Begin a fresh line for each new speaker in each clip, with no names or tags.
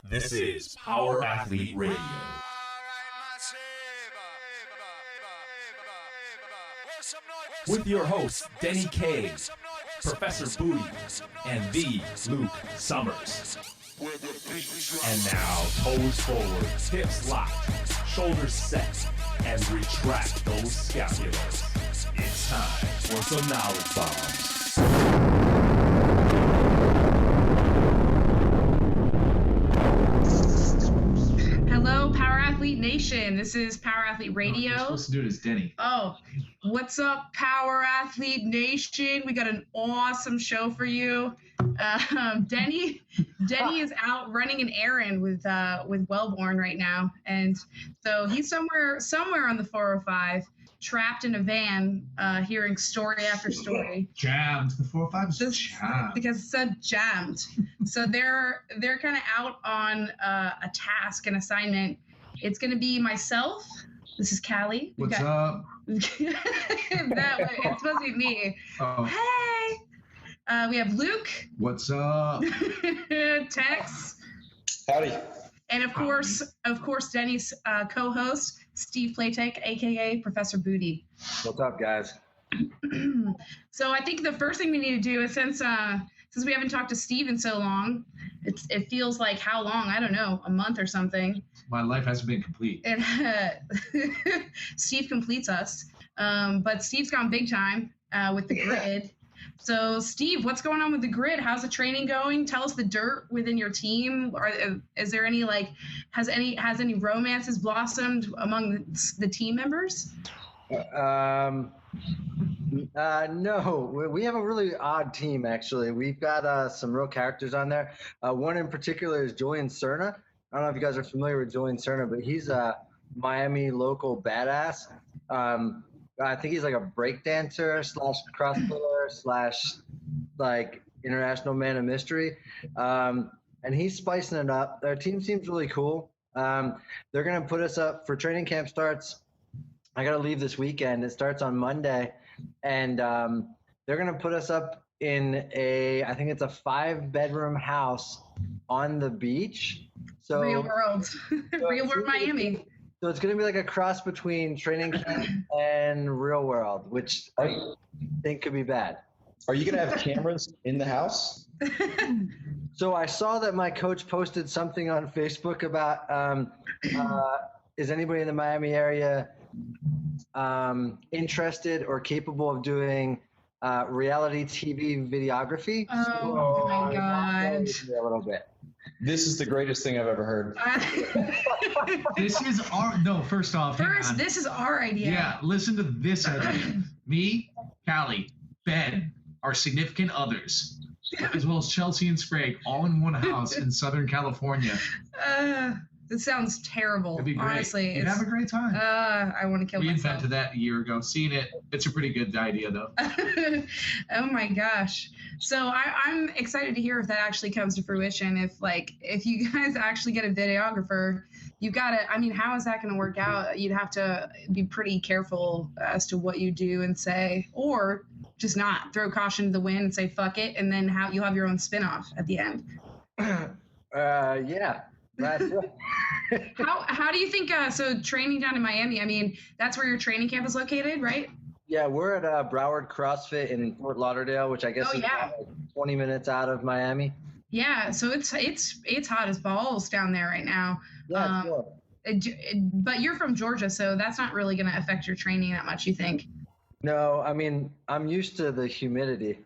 This is Power Athlete Radio. With your hosts, Denny K, Professor Booty, and the Luke Summers. And now, toes forward, hips locked, shoulders set, and retract those scapulars. It's time for some knowledge bombs.
Hello, Power Athlete Nation. This is Power Athlete Radio.
You're supposed to do it as Denny.
Oh, what's up, Power Athlete Nation? We got an awesome show for you. Denny is out running an errand with Wellborn right now, and so he's somewhere on the 405, trapped in a van, hearing story after story.
Jammed. The 405 is jammed.
Because it said jammed. So they're kind of out on a task, an assignment. It's going to be myself. This is Callie.
What's up?
It's supposed to be me.
Oh.
Hey. We have Luke.
What's up?
Tex.
Howdy.
And of course, Denny's co-host, Steve Playtech, aka Professor Booty.
What's up, guys?
So I think the first thing we need to do is since we haven't talked to Steve in so long, it feels like how long? I don't know, a month or something.
My life hasn't been complete.
And Steve completes us, but Steve's gone big time with the grid. So, Steve, what's going on with the grid? How's the training going? Tell us the dirt within your team. Is there any has any romances blossomed among the team members?
No, we have a really odd team, actually. We've got some real characters on there. One in particular is Julian Cerna. I don't know if you guys are familiar with Julian Cerna, but he's a Miami local badass. I think he's like a breakdancer / crossfitter / international man of mystery. And he's spicing it up. Their team seems really cool. They're going to put us up for training camp starts. I got to leave this weekend. It starts on Monday. And they're going to put us up in I think it's a 5-bedroom house on the beach. So
Real world. Real world Miami.
So it's going to be like a cross between training camp and real world, which I think could be bad.
Are you going to have cameras in the house?
So I saw that my coach posted something on Facebook about is anybody in the Miami area interested or capable of doing reality TV videography?
Oh, my God.
A little bit.
This is the greatest thing I've ever heard.
First off.
This is our idea.
Yeah, listen to this idea. Me, Callie, Ben, our significant others, as well as Chelsea and Sprague, all in one house in Southern California.
It sounds terrible.
It'd be great.
Honestly,
you'd have a great time.
I want to kill myself.
We invented that a year ago. Seen it. It's a pretty good idea, though.
Oh my gosh! So I'm excited to hear if that actually comes to fruition. If you guys actually get a videographer, you got to. I mean, how is that going to work out? You'd have to be pretty careful as to what you do and say, or just not throw caution to the wind and say fuck it, and then you'll have your own spinoff at the end.
Yeah. That's it.
How do you think, so training down in Miami, I mean, that's where your training camp is located, right?
Yeah, we're at Broward CrossFit in Fort Lauderdale, which I guess is about 20 minutes out of Miami.
Yeah, so it's hot as balls down there right now.
Yeah, sure.
But you're from Georgia, so that's not really going to affect your training that much, you think?
No, I mean, I'm used to the humidity,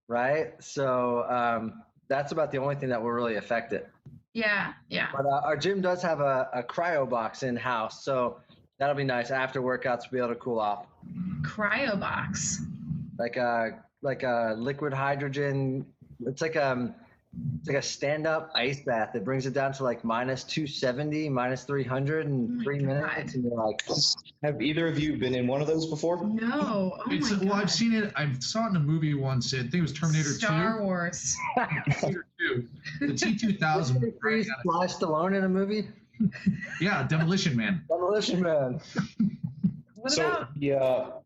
right? So that's about the only thing that will really affect it.
Yeah.
But our gym does have a cryo box in-house, so that'll be nice after workouts to be able to cool off.
Cryo box?
Like a liquid hydrogen. It's like a stand-up ice bath. It brings it down to like minus 270, minus 300 in 3 minutes. And you're like,
have either of you been in one of those before?
No. Oh my God.
Well, I've seen it. I saw it in a movie once. I think it was Terminator 2.
Star Wars.
Terminator 2. The T-2000.
Fly Stallone in a movie?
Yeah, Demolition Man.
Demolition Man.
What about?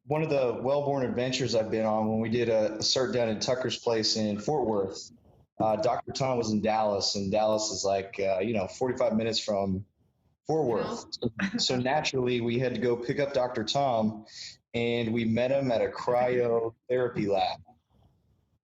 One of the Wellborn adventures I've been on, when we did a cert down in Tucker's place in Fort Worth, Dr. Tom was in Dallas, and Dallas is like 45 minutes from Fort Worth. So naturally, we had to go pick up Dr. Tom, and we met him at a cryotherapy lab.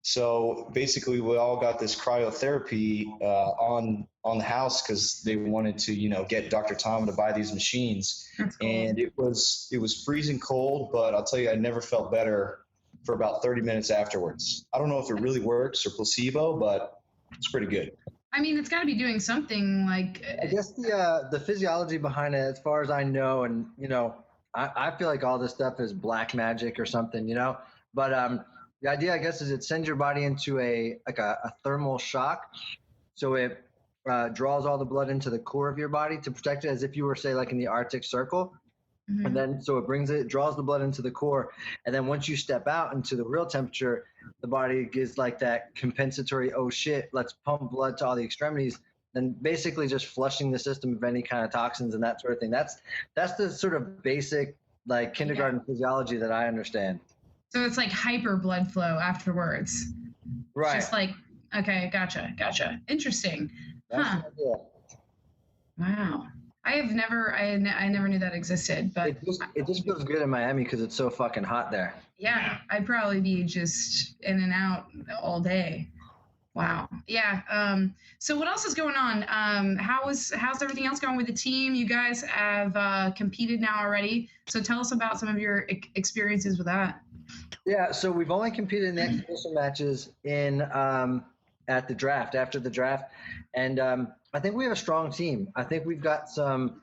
So basically, we all got this cryotherapy on the house because they wanted to, get Dr. Tom to buy these machines.
That's cool.
And it was freezing cold, but I'll tell you, I never felt better for about 30 minutes afterwards. I don't know if it really works or placebo, but it's pretty good.
I mean, it's got to be doing something like.
I guess the physiology behind it, as far as I know, and I feel like all this stuff is black magic or something, but the idea, I guess, is it sends your body into a thermal shock. So it draws all the blood into the core of your body to protect it, as if you were, say, like in the Arctic Circle.
Mm-hmm.
And then so it draws the blood into the core. And then once you step out into the real temperature, the body gives like that compensatory, oh shit, let's pump blood to all the extremities. And basically just flushing the system of any kind of toxins and that sort of thing. That's the sort of basic like kindergarten physiology that I understand.
So it's like hyper blood flow afterwards.
Right.
It's just like, okay, gotcha. Interesting.
That's the idea.
Wow. I never knew that existed, but
it just feels good in Miami because it's so fucking hot there.
yeah, I'd probably be just in and out all day. Wow. Yeah. So what else is going on? How's everything else going with the team? You guys have competed now already. So tell us about some of your experiences with that.
Yeah, so we've only competed in the exhibition matches at the draft, after the draft, and I think we have a strong team. I think we've got some.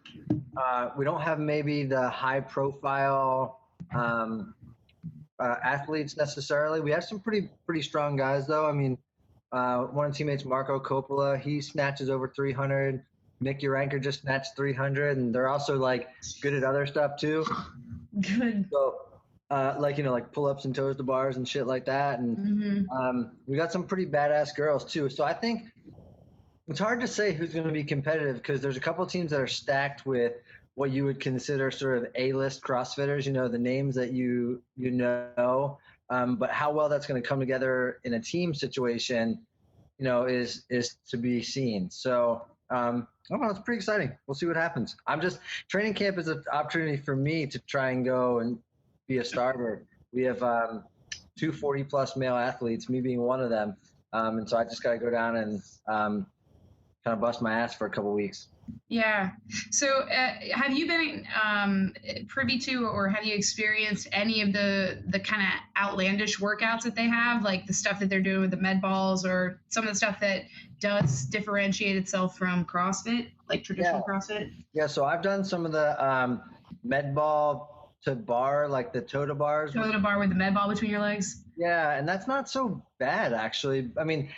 We don't have maybe the high-profile athletes necessarily. We have some pretty strong guys, though. I mean, one of the teammates, Marco Coppola, he snatches over 300. Mick Uranker just snatched 300, and they're also like good at other stuff too.
Good.
So. Like pull-ups and toes to bars and shit like that. And we got some pretty badass girls too. So I think it's hard to say who's going to be competitive because there's a couple of teams that are stacked with what you would consider sort of A-list CrossFitters, the names that you know. But how well that's going to come together in a team situation, is to be seen. So I don't know, it's pretty exciting. We'll see what happens. Training camp is an opportunity for me to try and go and be a starter. We have 2 40-plus male athletes, me being one of them. And so I just got to go down and kind of bust my ass for a couple weeks.
Yeah. So have you been privy to or have you experienced any of the kind of outlandish workouts that they have, like the stuff that they're doing with the med balls or some of the stuff that does differentiate itself from CrossFit, like traditional CrossFit?
Yeah, so I've done some of the med ball to bar, like the toe to bars.
Toe to bar with the med ball between your legs?
Yeah, and that's not so bad, actually. I mean,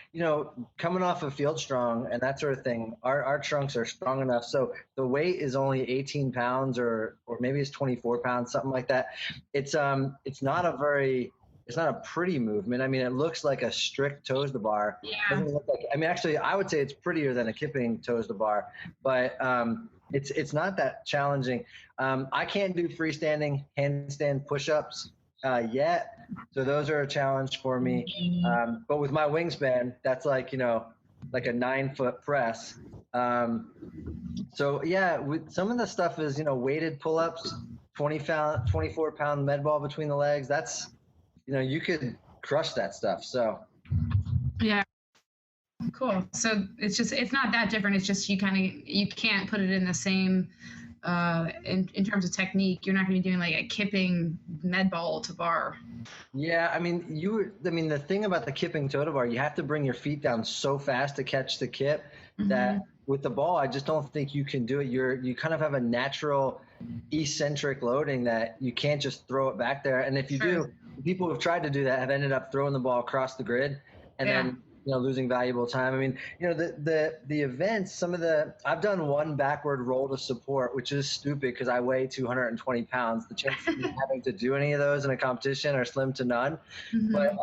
coming off of Field Strong and that sort of thing, our trunks are strong enough. So the weight is only 18 pounds or maybe it's 24 pounds, something like that. It's not a pretty movement. I mean, it looks like a strict toes to bar.
Yeah.
Doesn't look like, actually, I would say it's prettier than a kipping toes to bar, but it's not that challenging. I can't do freestanding handstand push-ups yet, so those are a challenge for me. But with my wingspan, that's like a 9-foot press. So yeah, with some of the stuff is weighted pull-ups, 24-pound med ball between the legs. That's you could crush that stuff. So
yeah. Cool. So it's not that different. It's just you can't put it in the same in terms of technique. You're not going to be doing like a kipping med ball to bar.
Yeah, I mean the thing about the kipping toe to bar, you have to bring your feet down so fast to catch the kip that with the ball, I just don't think you can do it. You kind of have a natural eccentric loading that you can't just throw it back there. And if you do, people who have tried to do that have ended up throwing the ball across the grid and then losing valuable time. I mean, the events, I've done one backward roll to support, which is stupid because I weigh 220 pounds. The chances of me having to do any of those in a competition are slim to none. But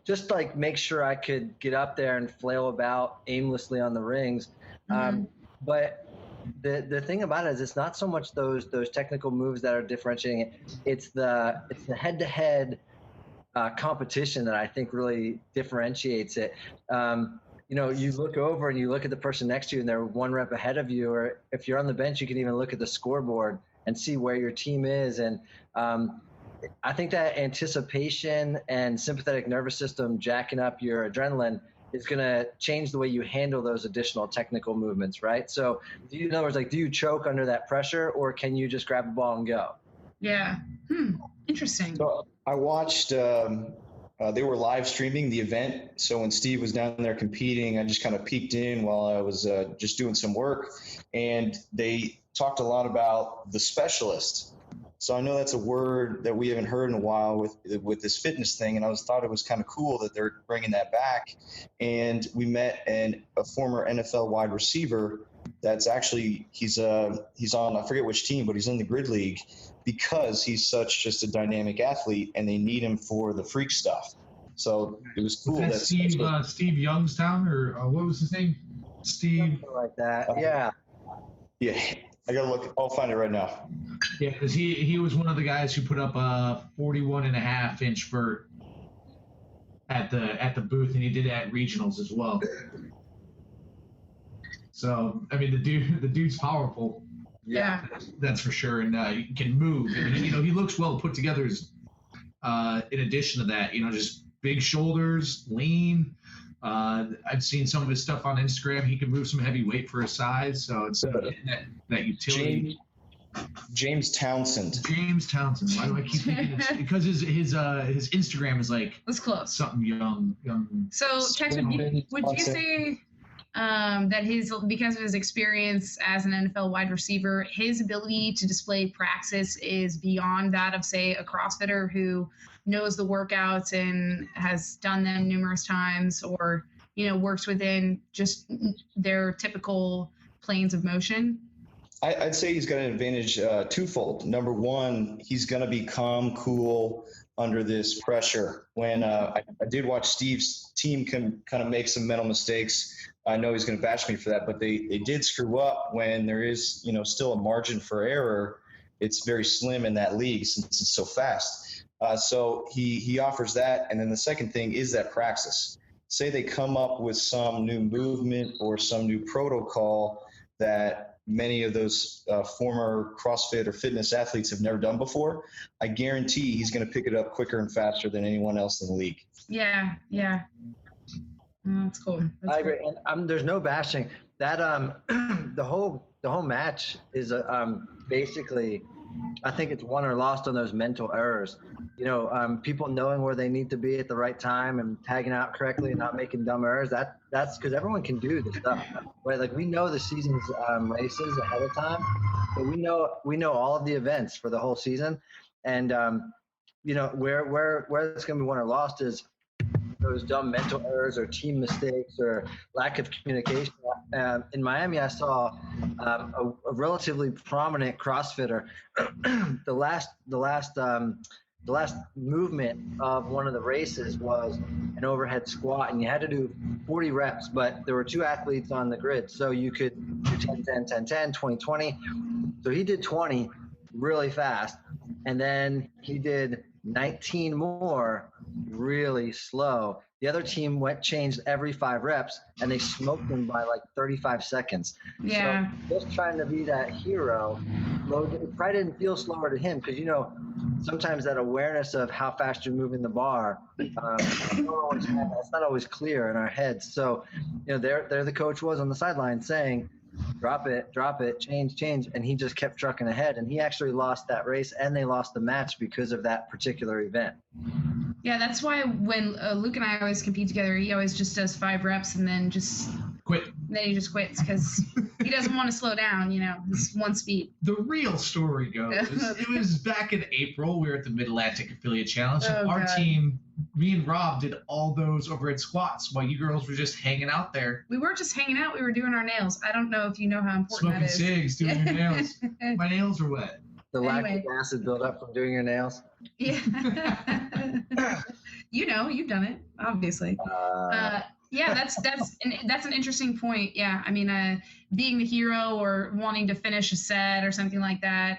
just like make sure I could get up there and flail about aimlessly on the rings. But the thing about it is it's not so much those technical moves that are differentiating it. It's the head-to-head competition that I think really differentiates it. you look over and you look at the person next to you and they're 1 rep ahead of you, or if you're on the bench, you can even look at the scoreboard and see where your team is. And I think that anticipation and sympathetic nervous system jacking up your adrenaline is going to change the way you handle those additional technical movements, right? So in other words, like, do you choke under that pressure, or can you just grab the ball and go?
Yeah. Interesting.
So I watched, they were live streaming the event. So when Steve was down there competing, I just kind of peeked in while I was just doing some work. And they talked a lot about the specialist. So I know that's a word that we haven't heard in a while with this fitness thing, and I thought it was kind of cool that they're bringing that back. And we met a former NFL wide receiver that's actually he's on, I forget which team, but he's in the Grid League because he's such just a dynamic athlete, and they need him for the freak stuff. So it was cool.
That Steve Youngstown, or what was his name? Steve.
Something like that. Yeah.
Yeah. I gotta look. I'll find it right now.
Yeah, because he was one of the guys who put up a 41.5-inch vert at the booth, and he did it at regionals as well. So I mean, the dude's powerful.
Yeah,
that's for sure, and he can move. And he looks well put together. In addition to that, just big shoulders, lean. I've seen some of his stuff on Instagram. He can move some heavy weight for his size, so it's that utility.
James Townsend.
James Townsend. Why do I keep thinking it's because his Instagram is like
that's close.
Something young.
So, Texas, would you say that because of his experience as an NFL wide receiver, his ability to display praxis is beyond that of, say, a CrossFitter who knows the workouts and has done them numerous times, or works within just their typical planes of motion?
I'd say he's got an advantage twofold. Number one, he's going to be calm, cool under this pressure. When I did watch Steve's team kind of make some mental mistakes. I know he's going to bash me for that, but they did screw up when there is still a margin for error. It's very slim in that league since it's so fast. So he offers that, and then the second thing is that praxis. Say they come up with some new movement or some new protocol that many of those former CrossFit or fitness athletes have never done before, I guarantee he's going to pick it up quicker and faster than anyone else in the league.
Yeah. That's cool.
I agree, and there's no bashing. That the whole match is basically, I think it's won or lost on those mental errors. People knowing where they need to be at the right time and tagging out correctly and not making dumb errors. That's because everyone can do this stuff, right? Like, we know the season's races ahead of time, but we know all of the events for the whole season, and where it's going to be won or lost is those dumb mental errors or team mistakes or lack of communication. In Miami, I saw a relatively prominent CrossFitter. The last movement of one of the races was an overhead squat, and you had to do 40 reps, but there were 2 athletes on the grid, so you could do 10, 10, 10, 10, 20, 20. So he did 20 really fast, and then he did 19 more really slow. The other team changed every 5 reps, and they smoked them by like 35 seconds.
Yeah.
So just trying to be that hero, it probably didn't feel slower to him because, sometimes that awareness of how fast you're moving the bar, it's not always clear in our heads. So, there the coach was on the sideline saying, drop it, change, and he just kept trucking ahead, and he actually lost that race, and they lost the match because of that particular event.
Yeah, that's why when Luke and I always compete together, he always just does 5 reps and then just
quit.
Then he just quits because he doesn't want to slow down. It's one speed.
The real story goes, it was back in April. We were at the Mid-Atlantic Affiliate Challenge.
Oh,
our
God.
team, me and Rob, did all those overhead squats while you girls were just hanging out there.
We were just hanging out. We were doing our nails. I don't know if you know how important
Smoking
that is.
cigs, doing your nails. My nails are wet.
The lactic acid buildup from doing your nails.
Yeah. You've done it, obviously. Yeah, that's an interesting point. Yeah, I mean, being the hero or wanting to finish a set or something like that.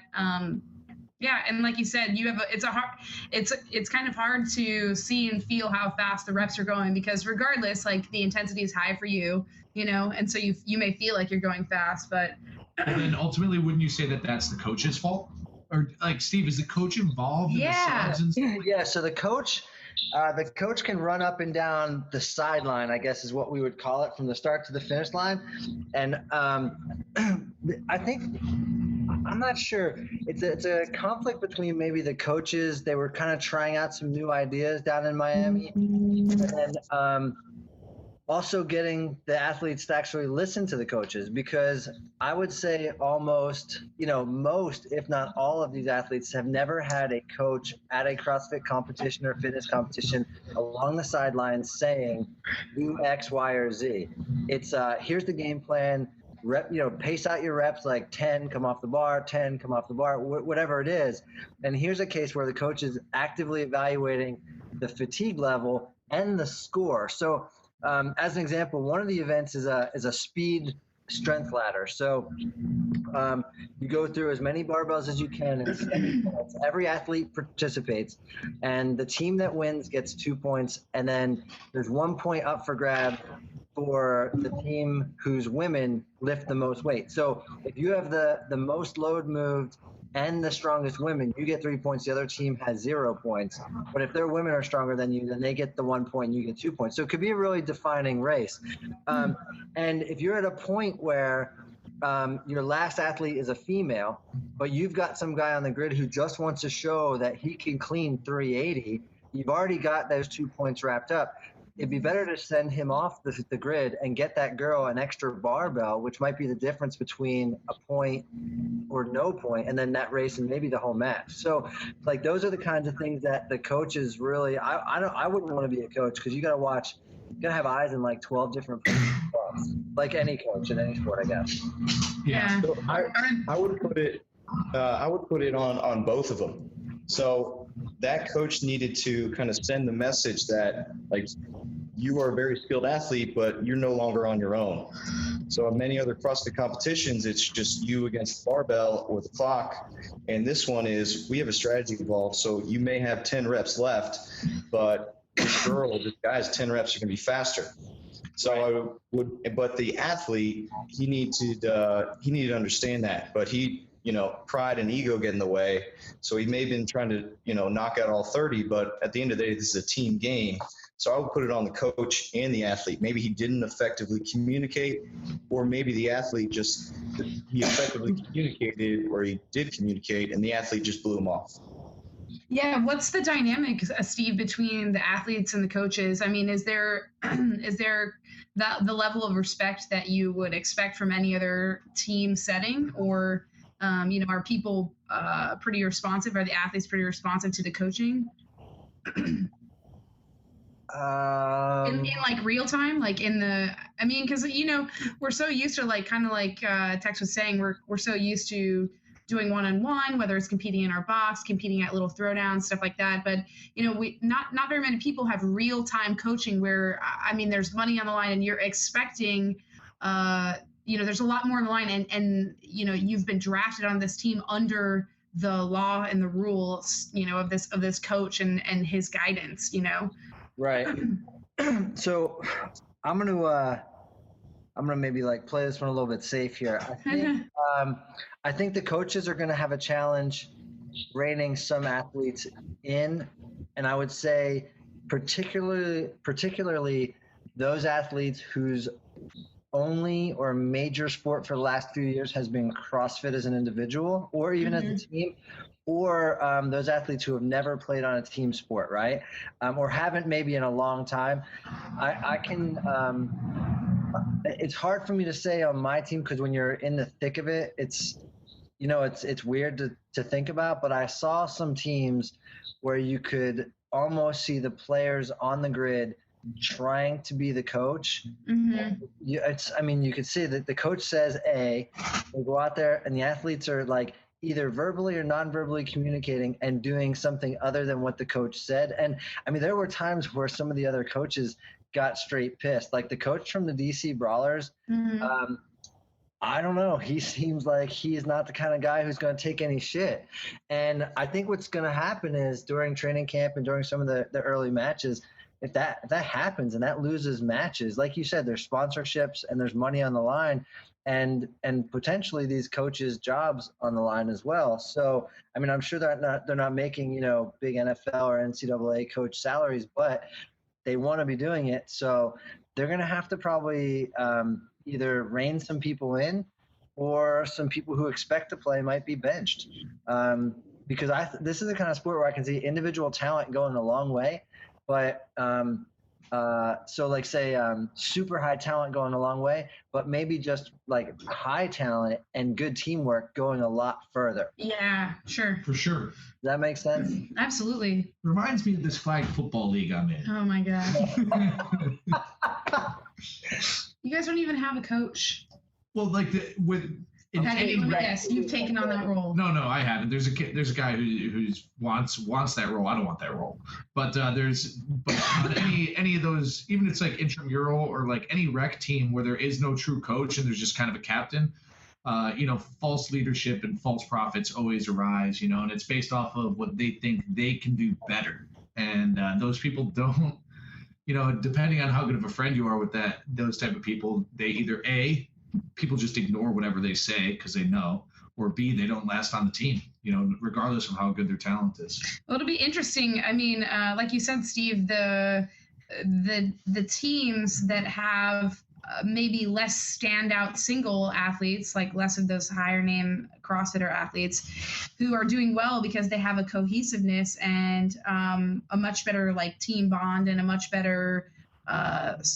Yeah, and like you said, it's kind of hard to see and feel how fast the reps are going, because regardless, like the intensity is high for you, and so you may feel like you're going fast, but
and then ultimately, wouldn't you say that that's the coach's fault? Or like, Steve, is the coach involved in the subs and stuff?
Yeah, so the coach can run up and down the sideline, I guess is what we would call it, from the start to the finish line. And I think, I'm not sure, it's a conflict between maybe the coaches. They were kind of trying out some new ideas down in Miami, and also getting the athletes to actually listen to the coaches, because I would say almost, most, if not all of these athletes have never had a coach at a CrossFit competition or fitness competition along the sidelines saying, do X, Y, or Z. It's here's the game plan, pace out your reps, like 10, come off the bar, 10, come off the bar, whatever it is. And here's a case where the coach is actively evaluating the fatigue level and the score. So, as an example, one of the events is a speed strength ladder. So you go through as many barbells as you can in 7 minutes. Every athlete participates, and the team that wins gets 2 points, and then there's 1 point up for grab for the team whose women lift the most weight. So if you have the most load moved and the strongest women, you get 3 points. The other team has 0 points. But if their women are stronger than you, then they get the 1 point and you get 2 points. So it could be a really defining race. And if you're at a point where your last athlete is a female, but you've got some guy on the grid who just wants to show that he can clean 380, you've already got those 2 points wrapped up. It'd be better to send him off the grid and get that girl an extra barbell, which might be the difference between a point or no point, and then that race and maybe the whole match. So, like, those are the kinds of things that the coaches really. I wouldn't want to be a coach, because you got to have eyes in like 12 different places, like any coach in any sport, I guess.
Yeah.
So I would put it. I would put it on both of them. So that coach needed to kind of send the message that, like, you are a very skilled athlete, but you're no longer on your own. So in many other CrossFit competitions, it's just you against the barbell or the clock. And this one is, we have a strategy involved. So you may have 10 reps left, but this guy has 10 reps, are going to be faster. So but the athlete, he needed to understand that, but pride and ego get in the way. So he may have been trying to, knock out all 30, but at the end of the day, this is a team game. So I would put it on the coach and the athlete. Maybe he didn't effectively communicate, or maybe the athlete he effectively communicated, or he did communicate, and the athlete just blew him off.
Yeah, what's the dynamic, Steve, between the athletes and the coaches? I mean, is there the level of respect that you would expect from any other team setting, or are people pretty responsive? Are the athletes pretty responsive to the coaching? In like real time, like because we're so used to, like, kind of like Tex was saying, we're so used to doing one-on-one, whether it's competing in our box, competing at little throwdowns, stuff like that. But we not very many people have real-time coaching where there's money on the line and you're expecting there's a lot more on the line, and you've been drafted on this team under the law and the rules of this coach and his guidance.
Right. So I'm gonna maybe like play this one a little bit safe here. I think the coaches are gonna have a challenge reining some athletes in, and I would say particularly those athletes whose only or major sport for the last few years has been CrossFit as an individual, or even as a team, or those athletes who have never played on a team sport, right? Or haven't maybe in a long time. It's hard for me to say on my team, because when you're in the thick of it, it's weird to think about, but I saw some teams where you could almost see the players on the grid trying to be the coach. You could see that the coach says A, they go out there and the athletes are like either verbally or non-verbally communicating and doing something other than what the coach said. And there were times where some of the other coaches got straight pissed. Like the coach from the DC Brawlers, I don't know. He seems like he's not the kind of guy who's going to take any shit. And I think what's going to happen is during training camp and during some of the early matches, if that happens and that loses matches, like you said, there's sponsorships and there's money on the line, and potentially these coaches' jobs on the line as well. So, I mean, I'm sure they're not making, big NFL or NCAA coach salaries, but they want to be doing it. So they're going to have to probably either rein some people in, or some people who expect to play might be benched. Because this is the kind of sport where I can see individual talent going a long way, but so like say super high talent going a long way, but maybe just like high talent and good teamwork going a lot further.
Yeah, sure.
For sure.
Does that make sense?
Absolutely.
Reminds me of this flag football league I'm in.
Oh my God. You guys don't even have a coach.
Well, like
Yes, you've taken on that role.
No, I haven't. There's a guy who wants that role. I don't want that role. But any of those, even if it's like intramural or like any rec team where there is no true coach and there's just kind of a captain, false leadership and false profits always arise, and it's based off of what they think they can do better. And those people don't, depending on how good of a friend you are with those type of people, they either people just ignore whatever they say because they know, or B, they don't last on the team, regardless of how good their talent is.
Well, it'll be interesting. I mean, like you said, Steve, the teams that have maybe less standout single athletes, like less of those higher name CrossFitter athletes who are doing well because they have a cohesiveness and a much better like team bond and a much better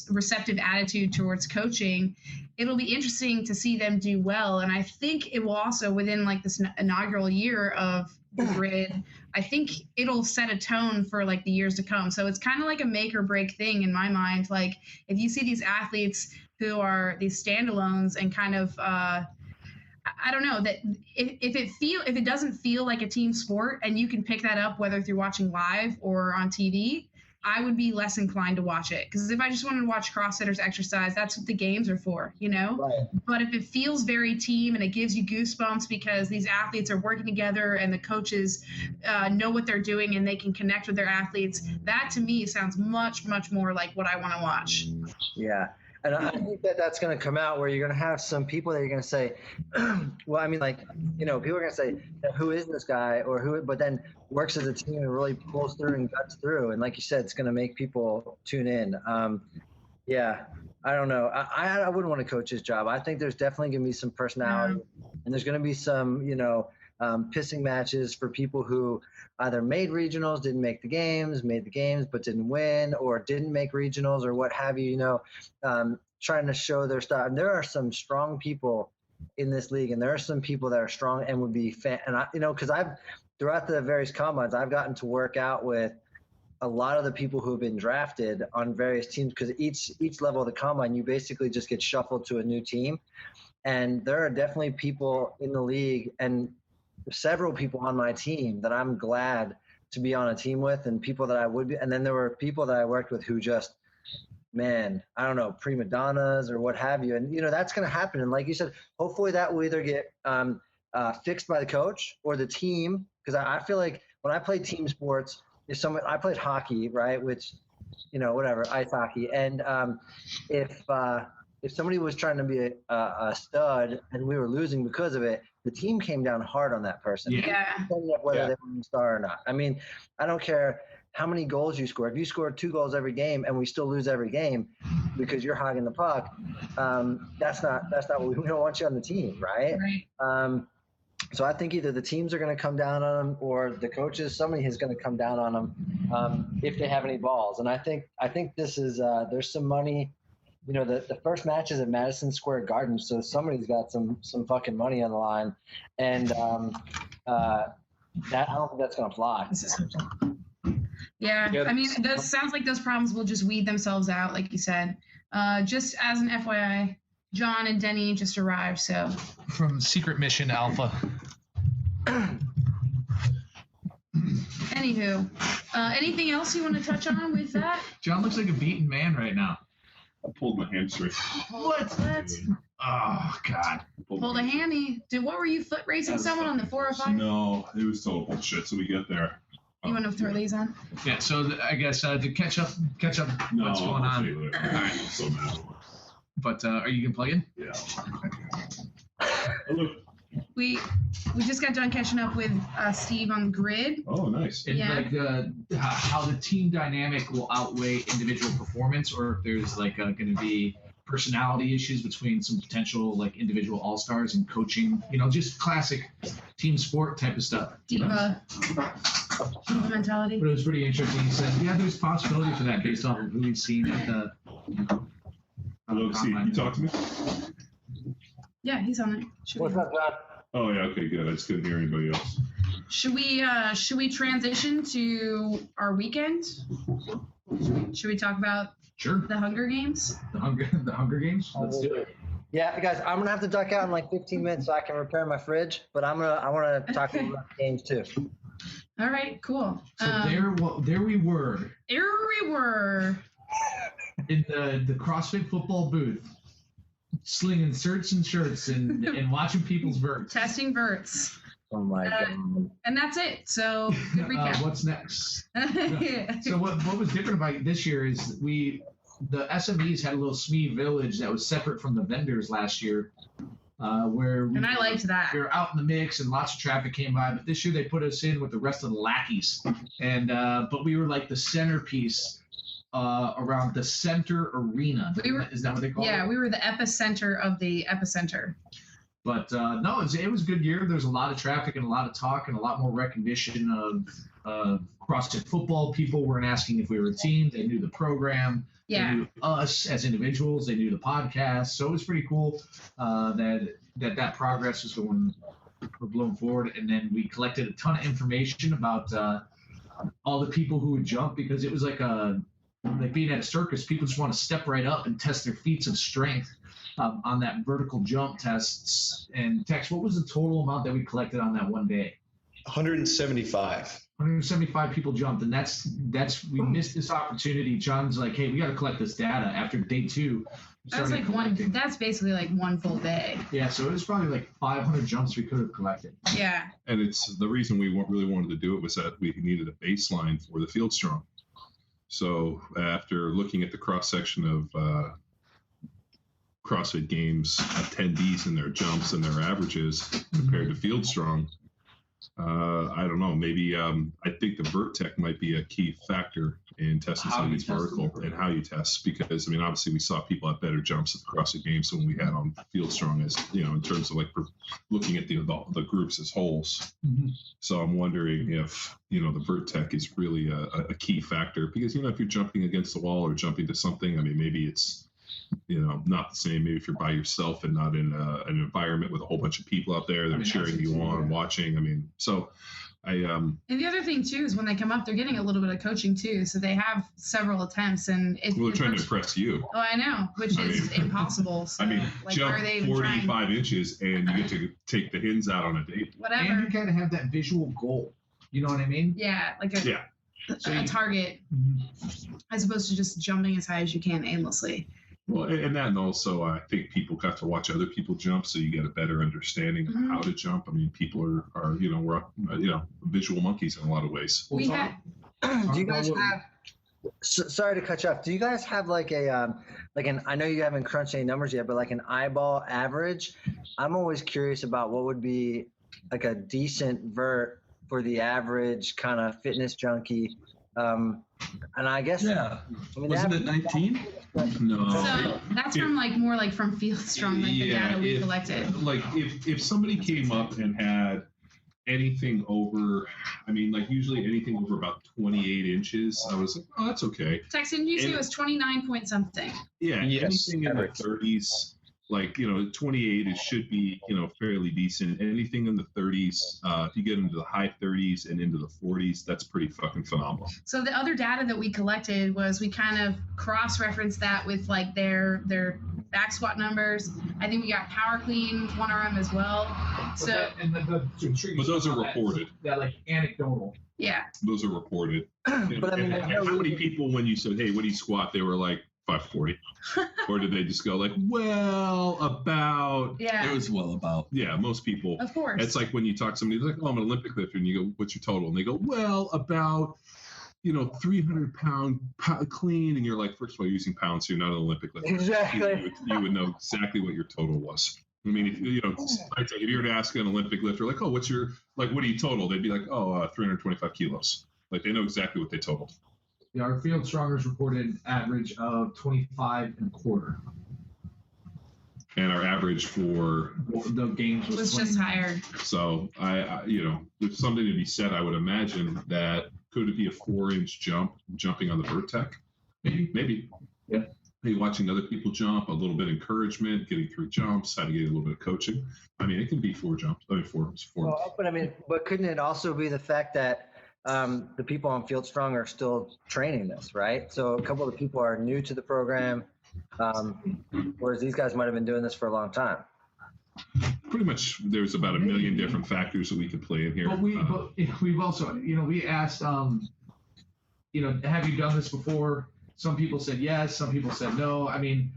receptive attitude towards coaching. It'll be interesting to see them do well. And I think it will also, within like this inaugural year of the grid, I think it'll set a tone for like the years to come. So it's kind of like a make or break thing in my mind. Like if you see these athletes who are these standalones and kind of, I don't know, that if it doesn't feel like a team sport and you can pick that up, whether through watching live or on TV, I would be less inclined to watch it. Because if I just wanted to watch CrossFitters exercise, that's what the games are for,
Right.
But if it feels very team and it gives you goosebumps because these athletes are working together and the coaches know what they're doing and they can connect with their athletes, that to me sounds much, much more like what I want to watch.
Yeah. And I think that's going to come out where you're going to have some people that you're going to say, well, I mean, like, people are going to say, who is this guy or who, but then works as a team and really pulls through and guts through. And like you said, it's going to make people tune in. Yeah, I don't know. I wouldn't want to coach his job. I think there's definitely going to be some personality and there's going to be some, pissing matches for people who either made regionals, didn't make the games, made the games but didn't win, or didn't make regionals or what have you, trying to show their stuff. And there are some strong people in this league, and there are some people that are strong and would be because throughout the various combines, I've gotten to work out with a lot of the people who have been drafted on various teams, because each level of the combine, you basically just get shuffled to a new team. And there are definitely people in the league and several people on my team that I'm glad to be on a team with, and people that I would be. And then there were people that I worked with who just, man, I don't know, prima donnas or what have you. And, that's going to happen. And like you said, hopefully that will either get fixed by the coach or the team. Because I feel like when I played team sports, I played hockey, right? Which, whatever, ice hockey. And if somebody was trying to be a stud and we were losing because of it, the team came down hard on that person.
Yeah.
Whether they were a star or not. I mean, I don't care how many goals you score. If you score 2 goals every game and we still lose every game because you're hogging the puck, that's not what we don't want you on the team, right?
Right.
So I think either the teams are going to come down on them or the coaches, somebody is going to come down on them if they have any balls. And I think this is there's some money. The first match is at Madison Square Garden, so somebody's got some fucking money on the line, and I don't think that's gonna fly.
Yeah, I mean, that sounds like those problems will just weed themselves out, like you said. Just as an FYI, John and Denny just arrived, so.
From Secret Mission Alpha.
Anywho, anything else you want to touch on with that?
John looks like a beaten man right now.
I pulled my hamstring.
What? Oh God.
Pulled a hammy. Dude, what were you foot racing someone on the 405?
No, it was total bullshit. So we get there.
You want to throw these on?
Yeah. So I guess to catch up.
No,
What's going
I'll
on?
tell you later.
All right.
I'm so mad.
But are you gonna plug in?
Yeah. Hello.
We just got done catching up with Steve on grid.
Oh, nice.
And
Yeah.
like how the team dynamic will outweigh individual performance, or if there's like going to be personality issues between some potential like individual all-stars and coaching, just classic team sport type of stuff.
Diva mentality.
But it was pretty interesting. He said, yeah, there's possibility for that based off of who we've seen at the
Hello, Steve.
combine.
You talk to me?
Yeah, he's on it.
What's up, John?
Oh, yeah. Okay, good. I just couldn't hear anybody else.
Should we transition to our weekend? Should we talk about
Sure.
the Hunger Games?
The Hunger Games? Let's do it.
Yeah, guys, I'm gonna have to duck out in like 15 minutes so I can repair my fridge. But I want to talk about games too.
All right, cool.
So there we were
Here we were.
in the CrossFit football booth, slinging certs and shirts and watching people's verts.
Testing verts.
Oh my god.
And that's it. So good recap.
What's next?
Yeah.
So what was different about this year is the SMEs had a little SME village that was separate from the vendors last year, where
And I liked that.
we were out in the mix and lots of traffic came by. But this year they put us in with the rest of the lackeys, and but we were like the centerpiece around the center arena. Is that what they call it?
Yeah, we were the epicenter of the epicenter.
But no, it was a good year. There's a lot of traffic and a lot of talk and a lot more recognition of CrossFit football. People weren't asking if we were a team. They knew the program.
Yeah.
They knew us as individuals. They knew the podcast. So it was pretty cool that progress was going or blown forward. And then we collected a ton of information about all the people who would jump, because it was like being at a circus. People just want to step right up and test their feats of strength. On that vertical jump tests. And Tex, what was the total amount that we collected on that one day?
175.
175 people jumped, and that's we missed this opportunity. John's like, hey, we got to collect this data after day 2.
That's like collecting. That's basically like one full day.
Yeah, so it was probably like 500 jumps we could have collected.
Yeah.
And it's the reason we really wanted to do it was that we needed a baseline for the field strong. So after looking at the cross section of CrossFit Games attendees and their jumps and their averages compared to field strong, I don't know, maybe I think the vert tech might be a key factor in testing some of these vertical and how you test, because I mean obviously we saw people have better jumps at the CrossFit Games than we had on field strong, as in terms of like looking at the groups as wholes.
Mm-hmm.
So I'm wondering if the vert tech is really a key factor, because if you're jumping against the wall or jumping to something, I mean maybe it's not the same. Maybe if you're by yourself and not in an environment with a whole bunch of people out there that are cheering you on and watching. I mean, so and
the other thing too is when they come up, they're getting a little bit of coaching too. So they have several attempts, and
they're trying to impress you.
Oh, I know, which is impossible. So,
jump 45 inches and you get to take the hins out on a date.
Whatever.
And you kind of have that visual goal. You know what I mean?
Yeah, like a target, as opposed to just jumping as high as you can aimlessly.
Well, and also I think people got to watch other people jump, so you get a better understanding of how to jump. I mean, people are we're visual monkeys in a lot of ways.
We had.
Do you guys have? Sorry to cut you off. Do you guys have like a I know you haven't crunched any numbers yet, but like an eyeball average? I'm always curious about what would be like a decent vert for the average kind of fitness junkie. And I guess
Wasn't it 19?
No.
So that's from Field Strong, like the data we collected.
Like if somebody came up and had anything over, usually anything over about 28 inches, I was like, oh, that's okay.
Texan, you say it was 29 point something.
Yeah,
yes,
anything in the 30s. 28, it should be, fairly decent. Anything in the 30s, if you get into the high 30s and into the 40s, that's pretty fucking phenomenal.
So the other data that we collected was we kind of cross-referenced that with like their back squat numbers. I think we got power clean, one of them as well.
But those are reported.
That like anecdotal.
Yeah.
Those are reported.
But
how many people, when you said, hey, what do you squat? They were like, 540? Or did they just go like, well, about?
Yeah.
It was well about.
Yeah, most people.
Of course.
It's like when you talk to somebody, they're like, oh, I'm an Olympic lifter. And you go, what's your total? And they go, well, about, 300-pound clean. And you're like, first of all, you're using pounds, so you're not an Olympic lifter.
Exactly.
You would know exactly what your total was. I mean, if you were to ask an Olympic lifter, like, oh, what do you total? They'd be like, 325 kilos. Like, they know exactly what they totaled.
Yeah, our field strongers reported average of 25 and a quarter.
And our average for
the games was
just higher.
So there's something to be said. I would imagine that could it be a 4-inch jumping on the vertec? Maybe. Yeah. Maybe watching other people jump, a little bit of encouragement, getting through jumps, how to get a little bit of coaching. I mean, it can be 4 jumps. Four.
Well, but couldn't it also be the fact that the people on Field Strong are still training this, right? So a couple of the people are new to the program, whereas these guys might have been doing this for a long time.
Pretty much, there's about a million different factors that we could play in here.
But we've also, we asked, have you done this before? Some people said yes. Some people said no. I mean,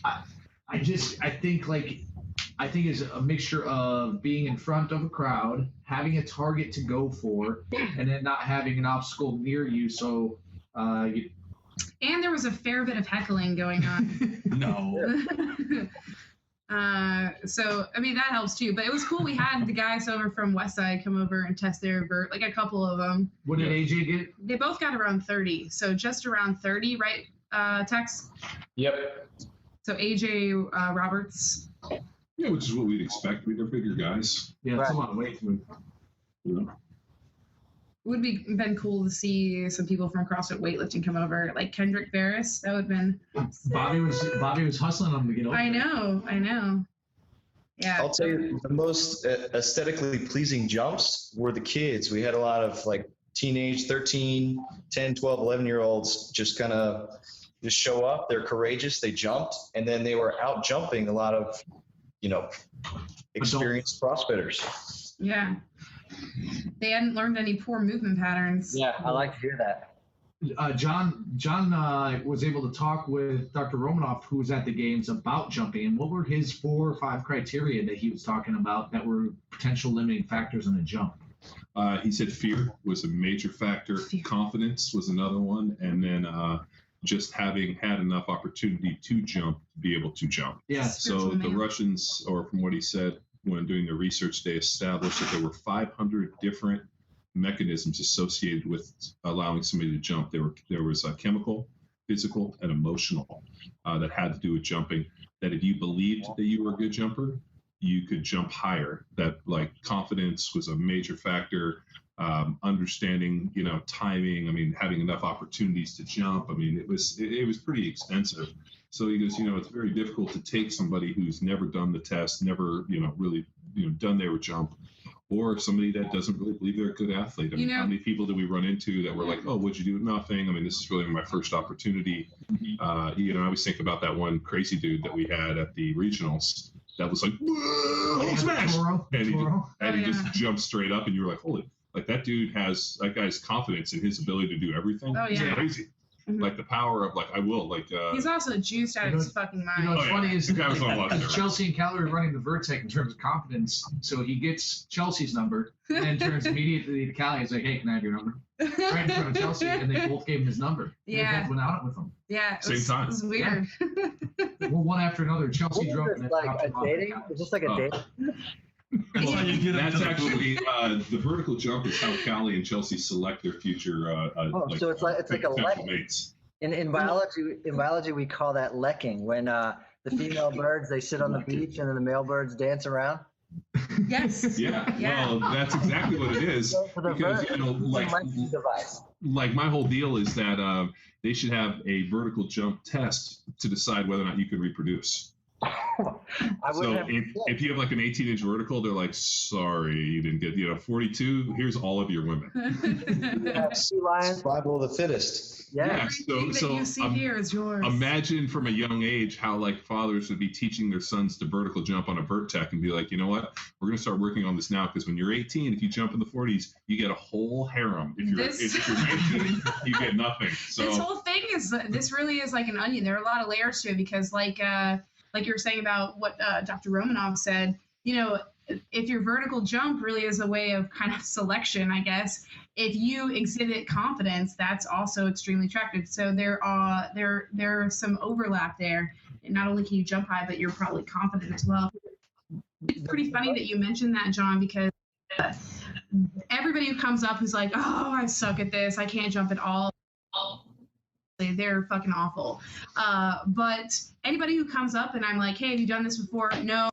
I think it's a mixture of being in front of a crowd, having a target to go for, and then not having an obstacle near you. So,
and there was a fair bit of heckling going on.
No.
So, I mean, that helps too. But it was cool. We had the guys over from Westside come over and test their vert, like a couple of them.
What did AJ get?
They both got around 30. So just around 30, right, Tex?
Yep.
So AJ Roberts.
Yeah, which is what we'd expect. They're bigger guys.
Yeah, that's a lot of weight to move.
Yeah.
It would be been cool to see some people from CrossFit weightlifting come over, like Kendrick Barris. That would have been sick.
Bobby was hustling them to get over.
I know. Yeah.
I'll tell you, the most aesthetically pleasing jumps were the kids. We had a lot of like teenage 13, 10, 12, 11-year-olds just kind of just show up. They're courageous. They jumped, and then they were out jumping a lot of, experienced CrossFitters.
Yeah. They hadn't learned any poor movement patterns.
Yeah, I like to hear that.
John was able to talk with Dr. Romanoff, who was at the games, about jumping, and what were his 4 or 5 criteria that he was talking about that were potential limiting factors in a jump?
He said fear was a major factor. Confidence was another one. And then just having had enough opportunity to jump to be able to jump.
Yeah.
So the Russians, or from what he said, when doing the research, they established that there were 500 different mechanisms associated with allowing somebody to jump. There was a chemical, physical, and emotional that had to do with jumping. That if you believed that you were a good jumper, you could jump higher. That like confidence was a major factor. Understanding, timing. I mean, having enough opportunities to jump. I mean, it was pretty extensive. So he goes, it's very difficult to take somebody who's never done the test, never, really, done their jump, or somebody that doesn't really believe they're a good athlete. I mean, how many people did we run into that were like, oh, what'd you do? Nothing. I mean, this is really my first opportunity. I always think about that one crazy dude that we had at the regionals that was like, whoa, smash! And he just jumped straight up, and you were like, holy, like that guy's confidence in his ability to do everything.
Oh, yeah.
Is crazy. Mm-hmm. Like the power of
he's also juiced out of his fucking mind.
What's funny is
like,
Chelsea and Calorie running the Vertec in terms of confidence. So he gets Chelsea's number and then turns immediately to Callie. He's like, hey, can I have your number? Right in front of Chelsea, and they both gave him his number.
Yeah.
They both went out with him.
Yeah.
Same time.
It was weird.
Yeah. Well, one after another. Chelsea drove.
Is this like a dating? Is this like a date?
That's actually the vertical jump is how Callie and Chelsea select their future.
So it's like a lecking.
Mates.
In biology, we call that lecking. When the female birds, they sit on the beach, and then the male birds dance around.
Yes.
Yeah. Well, that's exactly what it is. Because like my whole deal is that they should have a vertical jump test to decide whether or not you can reproduce. So if you have like an 18-inch vertical, they're like, sorry, you didn't get 42. Here's all of your women.
Sea lions.
Survival of the fittest.
Yeah.
Everything that you see here is yours.
Imagine from a young age how like fathers would be teaching their sons to vertical jump on a vertec and be like, you know what? we're going to start working on this now, because when you're 18, if you jump in the 40s, you get a whole harem. If you're 18, you get nothing. So
this whole thing this really is like an onion. There are a lot of layers to it, because like you were saying about what Dr. Romanov said, you know, if your vertical jump really is a way of kind of selection, I guess, if you exhibit confidence, that's also extremely attractive. So there's some overlap there. And not only can you jump high, but you're probably confident as well. It's pretty funny that you mentioned that, John, because everybody who comes up who's like, oh, I suck at this, I can't jump at all, they're fucking awful. But anybody who comes up and I'm like, hey, have you done this before? No.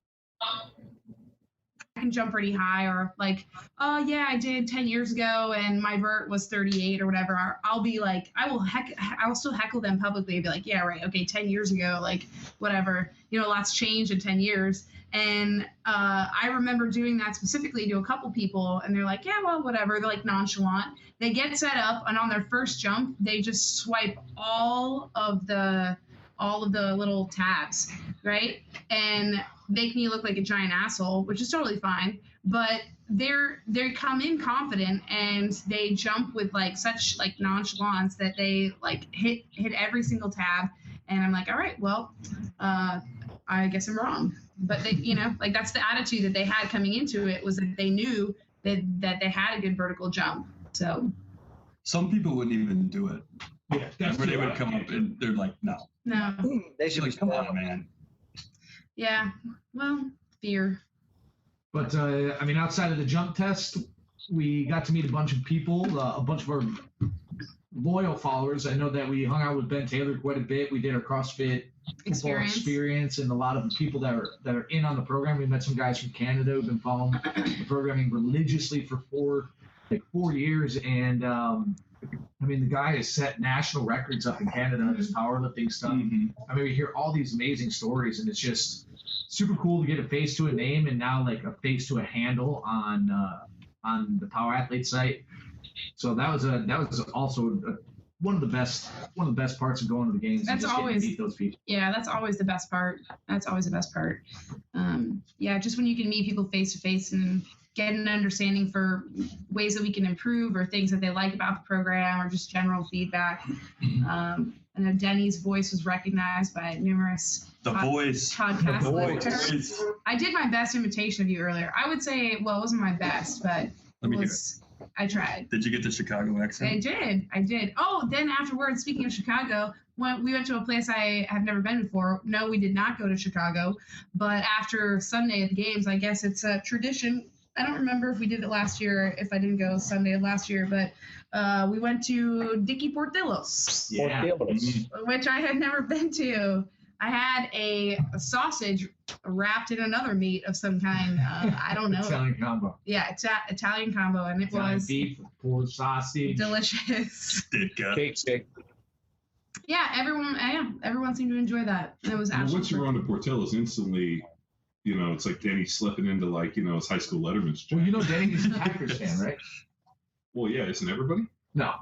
I can jump pretty high, or like, oh yeah, I did 10 years ago and my vert was 38 or whatever. I'll be like, I'll still heckle them publicly and be like, yeah, right, okay, 10 years ago, like whatever, you know, lots changed in 10 years. And I remember doing that specifically to a couple people, and they're like, yeah, well, whatever. They're like nonchalant. They get set up, and on their first jump, they just swipe all of the little tabs, right? And make me look like a giant asshole, which is totally fine. But they come in confident, and they jump with like such like nonchalance that they like hit every single tab. And I'm like, all right, well, I guess I'm wrong. But they, you know, like that's the attitude that they had coming into it, was that they knew that they had a good vertical jump. So
some people wouldn't even do it.
Yeah,
That's where they would come up and they're like, no.
They should
Like,
be
come on, man.
Yeah, well, fear.
But I mean, outside of the jump test, we got to meet a bunch of people, a bunch of our loyal followers. I know that we hung out with Ben Taylor quite a bit. We did our CrossFit football experience, and a lot of the people that are in on the program. We met some guys from Canada who've been following the programming religiously for 4 years, and I mean, the guy has set national records up in Canada on his powerlifting stuff.
Mm-hmm.
I mean, we hear all these amazing stories, and it's just super cool to get a face to a name, and now like a face to a handle on the Power Athlete site. So that was also one of the best parts of going to the games.
That's
and just
always
getting to meet those people.
Yeah, that's always the best part. Yeah, just when you can meet people face to face and get an understanding for ways that we can improve, or things that they like about the program, or just general feedback. I know Denny's voice was recognized by numerous podcast listeners. I did my best imitation of you earlier. I would say, well, it wasn't my best, but I tried.
Did you get the Chicago accent?
I did. Oh, then afterwards, speaking of Chicago, we went to a place I have never been before. No, we did not go to Chicago, but after Sunday at the games, I guess it's a tradition. I don't remember if we did it last year, if I didn't go Sunday of last year, but we went to Dicky Portillo's, which I had never been to. I had a sausage wrapped in another meat of some kind. I don't know.
Italian combo.
Yeah, Italian combo, and it was
beef, pork sausage,
delicious.
Cake steak.
Yeah, everyone seemed to enjoy that. It was absolutely.
Once you're on to Portillo's, instantly, you know, it's like Denny slipping into like, you know, his high school Letterman's.
Well, you know, Denny's a Packers fan, right?
Well, yeah, isn't everybody?
No.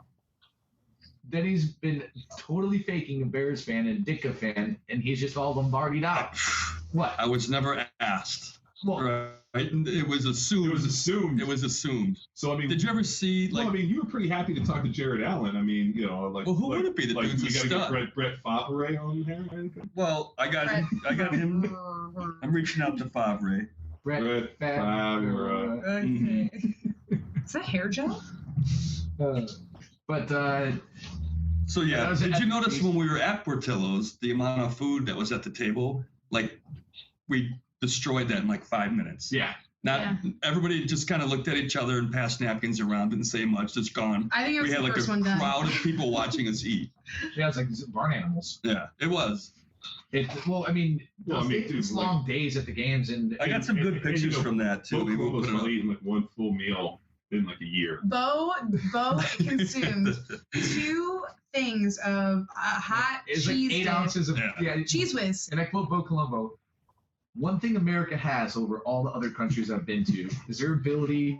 Denny's been totally faking a Bears fan and Ditka fan, and he's just all Lombardied out. What?
I was never asked.
Well,
right? It was assumed.
So, I mean,
did you ever see, like...
Well, I mean, you were pretty happy to talk to Jared Allen. I mean, you know, like...
Well, who would it be? The
like,
dude's
you
a
got to
stud.
get Brett Favre on there?
Well, I got him. I'm reaching out to Favre.
Brett
Favre.
Okay. Is that hair gel?
So yeah, did you notice when we were at Portillo's, the amount of food that was at the table? Like, we destroyed that in like 5 minutes.
Yeah.
Everybody just kind of looked at each other and passed napkins around, didn't say much, just gone.
I think it was
we had
the
like
first
a
one done.
crowd of people watching us eat.
Yeah, it's like barn animals.
Yeah, it was.
It's long days at the games, and
I got some good pictures from that too.
We were eating like one full meal in like a year.
Bo consumed 2 things of hot cheese.
Like 8 ounces of
cheese whiz.
And I quote Bo Colombo: "One thing America has over all the other countries I've been to is their ability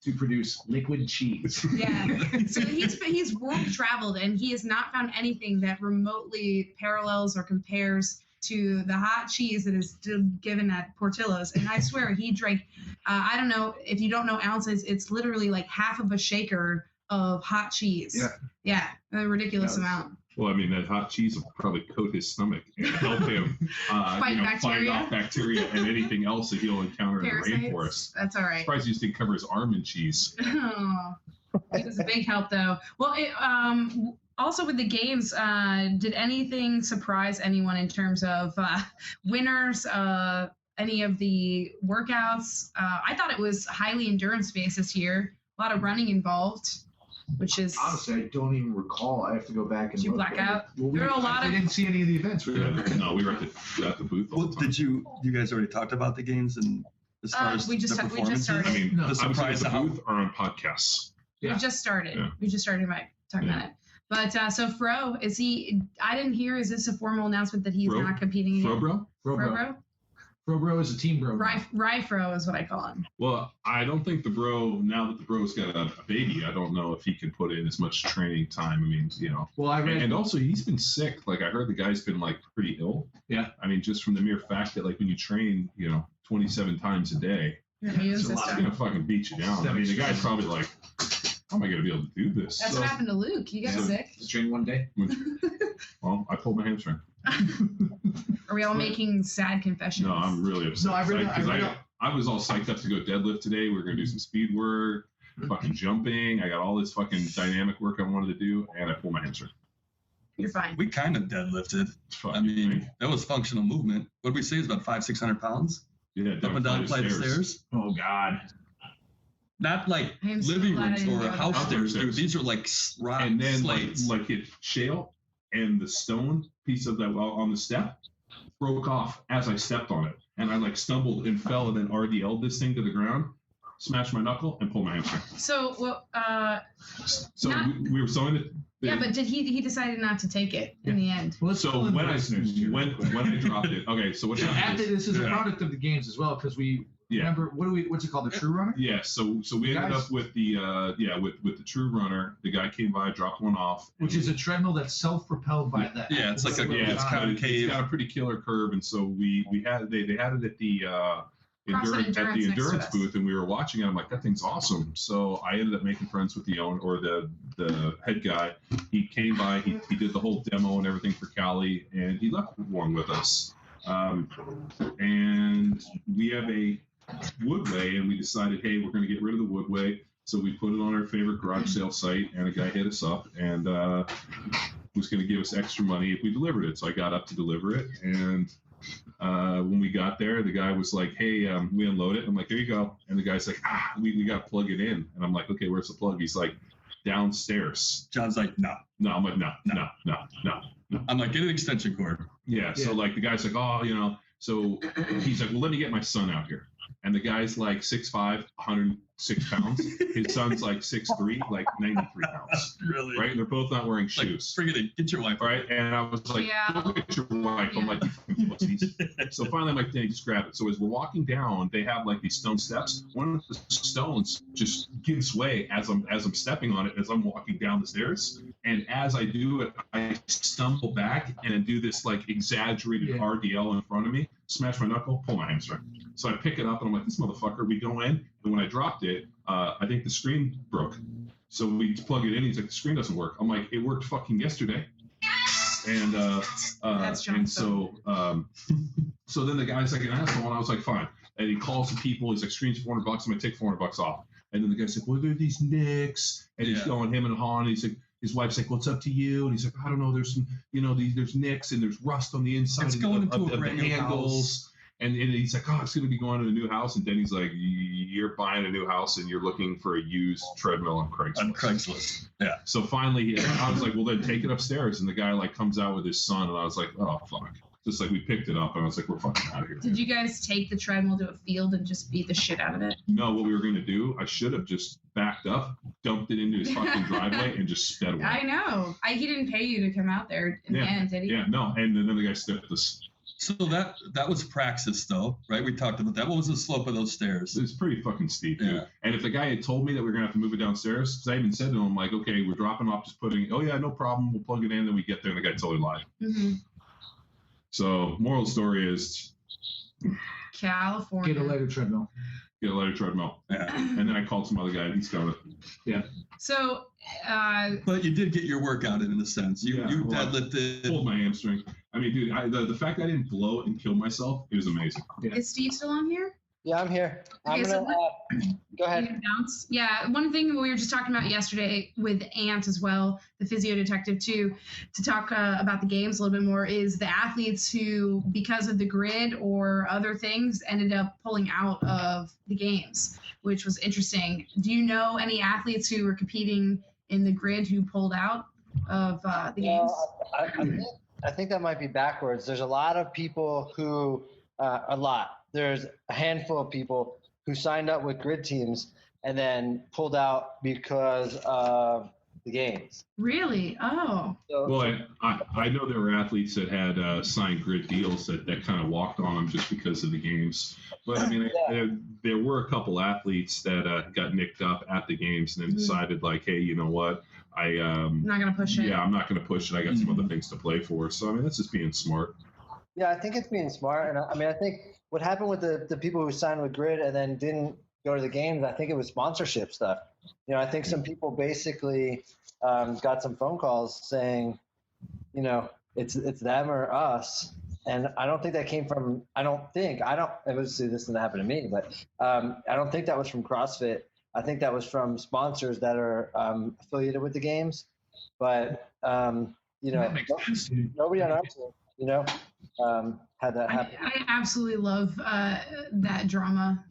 to produce liquid cheese."
Yeah. So he's world traveled, and he has not found anything that remotely parallels or compares to the hot cheese that is given at Portillo's. And I swear he drank, I don't know if you don't know ounces, it's literally like half of a shaker of hot cheese. Yeah, a ridiculous amount.
Well, I mean, that hot cheese will probably coat his stomach and help him fight off bacteria and anything else that he'll encounter in the rainforest.
That's all right.
I'm surprised he just didn't cover his arm in cheese.
It was a big help, though. Well, also with the games, did anything surprise anyone in terms of winners, any of the workouts? I thought it was highly endurance-based this year. A lot of running involved. Which is
honestly, I don't even recall. I have to go back and
look. Black out?
Well, I didn't see any of the events.
No, we were at the booth.
Well, did you guys already talked about the games and as far as the performances?
We just started.
I mean,
the surprise
at the booth or on podcasts.
Yeah. We just started.
Yeah.
We just started talking about it. But so Fro, is he? I didn't hear. Is this a formal announcement that he's not competing again?
Fro Bro is a team bro.
Ryfro is what I call him.
Well, I don't think now that the bro's got a baby, I don't know if he can put in as much training time. I mean, Well, I read, and also he's been sick. Like I heard the guy's been like pretty ill.
Yeah.
I mean, just from the mere fact that like when you train, 27 times a day, it's gonna fucking beat you down. I mean, the guy's probably like, how am I gonna be able to do this?
That's what happened to Luke. He got sick.
Train one day.
Well, I pulled my hamstring.
Are we all making sad confessions?
No, I'm really upset. No, I was all psyched up to go deadlift today. We were going to do some speed work, fucking jumping. I got all this fucking dynamic work I wanted to do, and I pulled my hamstring.
You're fine.
We kind of deadlifted. I mean, that was functional movement. What did we say? It's about 500-600 pounds?
Yeah,
up and down flight of stairs.
Oh, God.
Not like living rooms or house stairs, dude. These are like rock
and then
slates.
Like it shale, and the stone piece of that on the step broke off as I stepped on it, and I like stumbled and fell, and then RDL'd this thing to the ground, smashed my knuckle, and pulled my hamstring.
So
we were sewing it.
Yeah, but did he decided not to take it in the end?
Well, so when I dropped it, okay. So what happened?
This is a product of the games as well, because we. Remember what's it called, the True Runner?
Yeah, so we ended up with the with the True Runner. The guy came by, dropped one off,
which is a treadmill that's self-propelled by that.
Yeah, it's like it's got
a pretty killer curve, and so they had it at the endurance booth, and we were watching it. I'm like, that thing's awesome. So I ended up making friends with the owner or the head guy. He came by, he did the whole demo and everything for Cali, and he left one with us. And we have a woodway, and we decided, hey, we're going to get rid of the woodway. So we put it on our favorite garage sale site, and a guy hit us up and was going to give us extra money if we delivered it. So I got up to deliver it, and when we got there, the guy was like, hey, we unload it. I'm like, there you go. And the guy's like, we got to plug it in. And I'm like, okay, where's the plug? He's like, downstairs.
John's like, no.
I'm like, no.
I'm like, get an extension cord.
Yeah. So like the guy's like, so he's like, well, let me get my son out here. And the guy's like 6'5", 106 pounds. His son's like 6'3", like 93 pounds.
Really?
Right? And they're both not wearing shoes.
Forget it. Get your wife.
Right? And I was like, go get your wife. I'm like, you fucking pussies. So finally, I'm like, hey, just grab it. So as we're walking down, they have like these stone steps. One of the stones just gives way as I'm stepping on it, as I'm walking down the stairs. And as I do it, I stumble back and do this like exaggerated RDL in front of me, smash my knuckle, pull my hamstring. So I pick it up and I'm like, this motherfucker. We go in, and when I dropped it, I think the screen broke. So we plug it in. He's like, the screen doesn't work. I'm like, it worked fucking yesterday. And so then the guy's like an asshole, and I was like, fine. And he calls the people. He's like, screen's $400. I'm gonna take $400 off. And then the guy's like, well, there are these nicks, and he's going him and Han. And he's like, his wife's like, well, it's up to you. And he's like, I don't know. There's some, there's nicks and there's rust on the inside of the handles. And he's like, oh, it's going to be going to a new house. And Denny's like, you're buying a new house and you're looking for a used treadmill on Craigslist.
Yeah.
So finally, I was like, well, then take it upstairs. And the guy like comes out with his son. And I was like, oh, fuck. Just like we picked it up. And I was like, we're fucking out of here.
Did you guys take the treadmill to a field and just beat the shit out of it?
No, what we were going to do, I should have just backed up, dumped it into his fucking driveway, and just sped away.
I know. He didn't pay you to come out there in the end, did he?
Yeah, no. And then the guy stepped us.
So that was praxis, though, right? We talked about that. What was the slope of those stairs?
It's pretty fucking steep, dude.
Yeah.
And if the guy had told me that we were going to have to move it downstairs, because I even said to him, like, okay, we're dropping off, just putting, oh, yeah, no problem. We'll plug it in. Then we get there, and the guy totally lied.
Mm-hmm.
So moral of the story is
California.
Get a lighter treadmill.
Get a lighter treadmill.
Yeah.
And then I called some other guy, and he's got it.
Yeah.
So,
But you did get your workout in a sense. You deadlifted.
Pulled my hamstring. I mean, dude, the fact that I didn't blow it and kill myself, it was amazing.
is Steve still on here?
Yeah, I'm here. I'm
Okay,
gonna go ahead.
Bounce. Yeah, one thing we were just talking about yesterday with Ant as well, the physio detective too, to talk about the games a little bit more, is the athletes who, because of the grid or other things, ended up pulling out of the games, which was interesting. Do you know any athletes who were competing in the grid who pulled out of the games?
I think that might be backwards. There's a lot of people who, there's a handful of people who signed up with grid teams and then pulled out because of the games.
Really? Oh.
Well, I know there were athletes that had signed grid deals that kind of walked on them just because of the games. But I mean, there were a couple athletes that got nicked up at the games and then decided, like, hey, you know what? I'm
not going to push it.
Yeah, I'm not going to push it. I got some other things to play for. So, I mean, that's just being smart.
Yeah, I think it's being smart. And I mean, I think what happened with the people who signed with grid and then didn't go to the games, I think it was sponsorship stuff. You know, I think some people basically got some phone calls saying, you know, it's them or us. And I don't think that came from, obviously this didn't happen to me, but I don't think that was from CrossFit. I think that was from sponsors that are affiliated with the games. But, you know,
That makes sense, dude.
nobody on our team, you know, had that happen.
I absolutely love that drama.